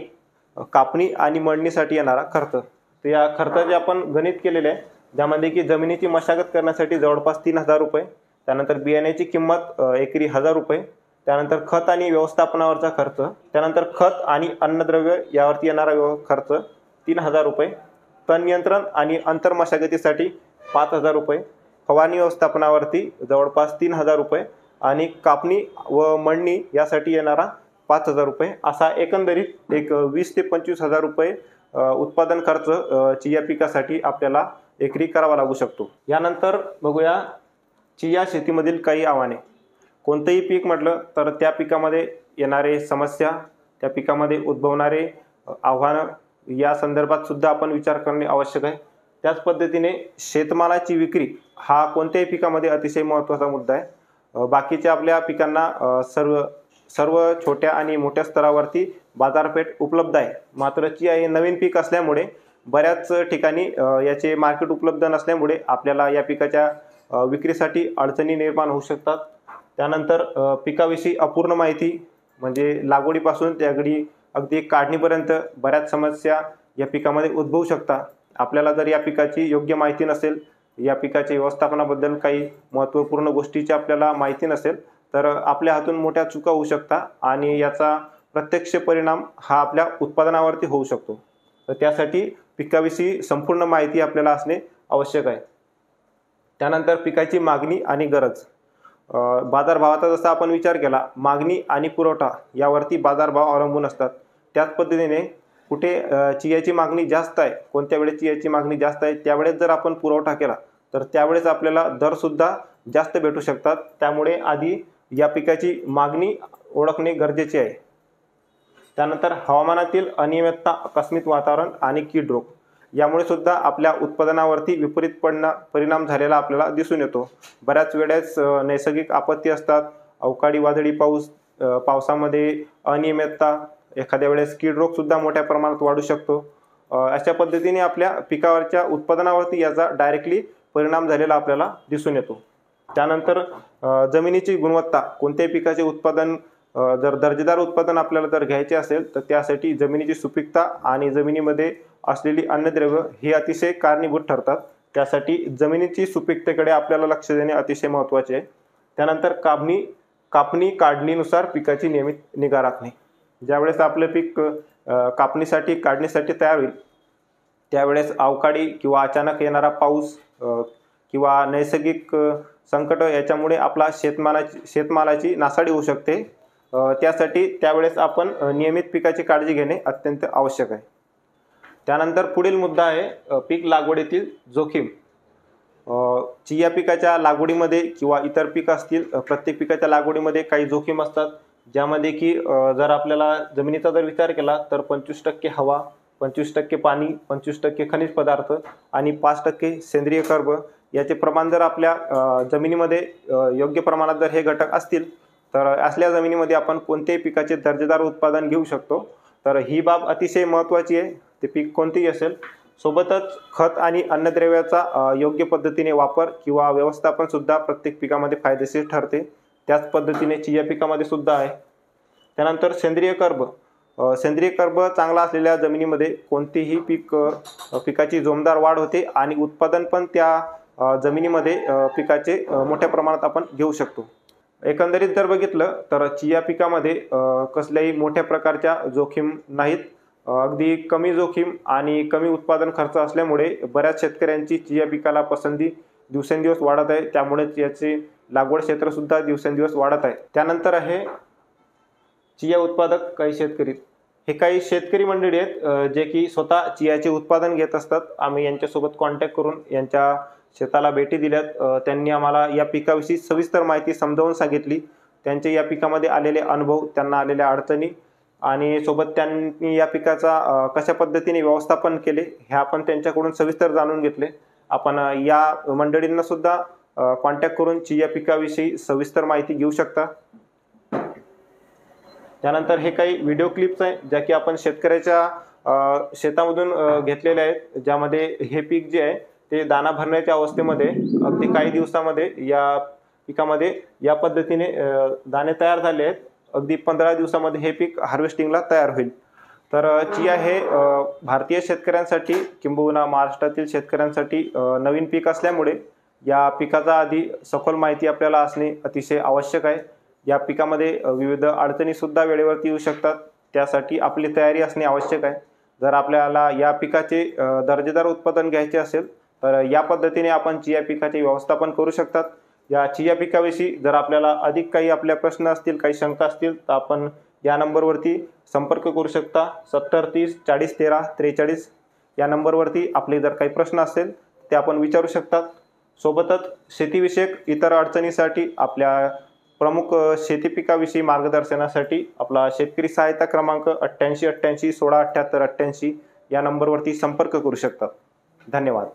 कापणी आणि मळणीसाठी येणारा खर्च. तर या खर्चाचे आपण गणित केलेले आहे, ज्यामध्ये की जमिनीची मशागत करण्यासाठी जवळपास 3,000 रुपये, त्यानंतर बियाण्याची किंमत एकरी 1,000 रुपये, त्यानंतर खत आणि व्यवस्थापनावरचा खर्च, त्यानंतर खत आणि अन्नद्रव्य यावरती येणारा खर्च 3,000 रुपये, तण नियंत्रण आणि अंतर्मशागतीसाठी 5,000 रुपये, फवारणी व्यवस्थापनावरती जवळपास 3,000 रुपये आणि कापणी व मळणी यासाठी येणारा 5,000 रुपये, असा एकंदरीत एक 20 ते 25,000 रुपये उत्पादन खर्च चिया पिकासाठी आपल्याला एकरी करावा लागू शकतो. यानंतर बघूया चिया शेतीमधील काही आव्हाने. कोणतेही पीक म्हटलं तर त्या पिकामध्ये येणारे समस्या, त्या पिकामध्ये उद्भवणारे आव्हानं या संदर्भात सुद्धा आपण विचार करणे आवश्यक आहे. त्याच पद्धतीने शेतमालाची विक्री हा कोणत्याही पिकामध्ये अतिशय महत्त्वाचा मुद्दा आहे. बाकीच्या आपल्या पिकांना सर्व छोट्या आणि मोठ्या स्तरावरती बाजारपेठ उपलब्ध आहे, मात्र चिया हे नवीन पीक असल्यामुळे बऱ्याच ठिकाणी याचे मार्केट उपलब्ध नसल्यामुळे आपल्याला या पिकाच्या विक्रीसाठी अडचणी निर्माण होऊ शकतात. त्यानंतर पिकाविषयी अपूर्ण माहिती म्हणजे लागवडीपासून ते अगदी काढणीपर्यंत बऱ्याच समस्या या पिकामध्ये उद्भवू शकतात. आपल्याला जर या पिकाची योग्य माहिती नसेल, या पिकाच्या व्यवस्थापनाबद्दल काही महत्त्वपूर्ण गोष्टीची आपल्याला माहिती नसेल तर आपल्या हातून मोठ्या चुका होऊ शकतात आणि याचा प्रत्यक्ष परिणाम हा आपल्या उत्पादनावरती होऊ शकतो. तर त्यासाठी पिकाविषयी संपूर्ण माहिती आपल्याला असणे आवश्यक आहे. त्यानंतर पिकाची मागणी आणि गरज. बाजारभावाचा जसा आपण विचार केला, मागणी आणि पुरवठा यावरती बाजारभाव अवलंबून असतात. त्याच पद्धतीने कुठे चियाची मागणी जास्त आहे, कोणत्या वेळेस चियाची मागणी जास्त आहे त्यावेळेस जर आपण पुरवठा केला तर त्यावेळेस आपल्याला दरसुद्धा जास्त भेटू शकतात. त्यामुळे आधी या पिकाची मागणी ओळखणे गरजेचे आहे. त्यानंतर हवामानातील अनियमितता, आकस्मिक वातावरण आणि कीड रोग यामुळे सुद्धा आपल्या उत्पादनावरती विपरीत परिणाम झालेला आपल्याला दिसून येतो. बऱ्याच वेळेस नैसर्गिक आपत्ती असतात, अवकाळी वादळी पाऊस, पावसामध्ये अनियमितता, एखाद्या वेळेस कीड रोग सुद्धा मोठ्या प्रमाणात वाढू शकतो. अशा पद्धतीने आपल्या पिकावरच्या उत्पादनावरती याचा डायरेक्टली परिणाम झालेला आपल्याला दिसून येतो. त्यानंतर जमिनीची गुणवत्ता. कोणत्याही पिकाचे उत्पादन जर दर्जेदार उत्पादन आपल्याला जर घ्यायचे असेल तर त्यासाठी जमिनीची सुपीकता आणि जमिनीमध्ये असलेली अन्नद्रव्य हे अतिशय कारणीभूत ठरतात. त्यासाठी जमिनीची सुपीकतेकडे आपल्याला लक्ष देणे अतिशय महत्त्वाचे आहे. त्यानंतर कापणी काढणीनुसार पिकाची नियमित निगा राखणे. ज्यावेळेस आपलं पीक कापणीसाठी काढणीसाठी तयार होईल त्यावेळेस अवकाळी किंवा अचानक येणारा पाऊस किंवा नैसर्गिक संकट याच्यामुळे आपला शेतमालाची नासाडी होऊ शकते. त्यासाठी त्यावेळेस आपण नियमित पिकाची काळजी घेणे अत्यंत आवश्यक आहे. त्यानंतर पुढील मुद्दा आहे पीक लागवडीतील जोखीम. चिया पिकाच्या लागवडीमध्ये किंवा इतर पीक असतील, प्रत्येक पिकाच्या लागवडीमध्ये काही जोखीम असतात, ज्यामध्ये की जर आपल्याला जमिनीचा जर विचार केला तर 25% हवा, 25% पाणी, 25% खनिज पदार्थ आणि 5% सेंद्रिय कर्ब याचे प्रमाण जर आपल्या जमिनीमध्ये योग्य प्रमाणात जर हे घटक असतील तर असल्या जमिनीमध्ये आपण कोणत्याही पिकाचे दर्जेदार उत्पादन घेऊ शकतो. तर ही बाब अतिशय महत्त्वाची आहे. ते पीक कोणतेही असेल. सोबतच खत आणि अन्नद्रव्याचा योग्य पद्धतीने वापर किंवा व्यवस्थापन सुद्धा प्रत्येक पिकामध्ये फायदेशीर ठरते. त्याच पद्धतीने चिया पिकामध्ये सुद्धा आहे. त्यानंतर सेंद्रिय कर्ब. सेंद्रिय कर्ब चांगला असलेल्या जमिनीमध्ये कोणतेही पिकाची जोमदार वाढ होते आणि उत्पादन पण त्या जमिनीमध्ये पिकाचे मोठ्या प्रमाणात आपण घेऊ शकतो. एकंदरीत जर बघितलं तर चिया पिकामध्ये कसल्याही मोठ्या प्रकारच्या जोखीम नाहीत. अगदी कमी जोखीम आणि कमी उत्पादन खर्च असल्यामुळे बऱ्याच शेतकऱ्यांची चिया पिकाला पसंती दिवसेंदिवस वाढत आहे. त्यामुळेच याचे लागवड क्षेत्र सुद्धा दिवसेंदिवस वाढत आहे. त्यानंतर आहे चिया उत्पादक काही शेतकरी. हे काही शेतकरी मंडळी आहेत जे की स्वतः चियाचे उत्पादन घेत असतात. आम्ही यांच्यासोबत कॉन्टॅक्ट करून यांच्या शेताला भेटी दिल्यात. त्यांनी आम्हाला या पिकाविषयी सविस्तर माहिती समजावून सांगितली. त्यांचे या पिकामध्ये आलेले अनुभव, त्यांना आलेल्या अडचणी आणि सोबत त्यांनी या पिकाचा कशा पद्धतीने व्यवस्थापन केले हे आपण त्यांच्याकडून सविस्तर जाणून घेतले. आपण या मंडळींना सुद्धा कॉन्टॅक्ट करून चिया पिकाविषयी सविस्तर माहिती घेऊ शकता. त्यानंतर हे काही व्हिडिओ क्लिप्स आहे ज्या की आपण शेतकऱ्याच्या शेतामधून घेतलेले आहेत, ज्यामध्ये हे पीक जे आहे ते दाना भरण्याच्या अवस्थेमध्ये अगदी काही दिवसामध्ये या पिकामध्ये या पद्धतीने दाणे तयार झाले आहेत. अगदी 15 दिवसामध्ये हे पीक हार्वेस्टिंगला तयार होईल. तर चिया हे भारतीय शेतकऱ्यांसाठी किंबहुना महाराष्ट्रातील शेतकऱ्यांसाठी नवीन पीक असल्यामुळे या पिकाचा आधी सखोल माहिती आपल्याला असणे अतिशय आवश्यक आहे. या पिकामध्ये विविध अडचणीसुद्धा वेळेवरती येऊ शकतात. त्यासाठी आपली तयारी असणे आवश्यक आहे. जर आपल्याला या पिकाचे दर्जेदार उत्पादन घ्यायचे असेल तर या पद्धतीने आपण चिया पिकाचे व्यवस्थापन करू शकतात. या चिया पिकाविषयी जर आपल्याला अधिक काही आपल्या प्रश्न असतील, काही शंका असतील तर आपण या नंबरवरती संपर्क करू शकता. 70 30 40 13 43 या नंबरवरती आपले जर काही प्रश्न असेल ते आपण विचारू शकतात. सोबतच शेतीविषयक इतर अडचणीसाठी आपल्या प्रमुख शेती पिकाविषयी मार्गदर्शनासाठी आपला शेतकरी सहायता क्रमांक 88 88 16 78 88 या नंबरवरती संपर्क करू शकतात. धन्यवाद.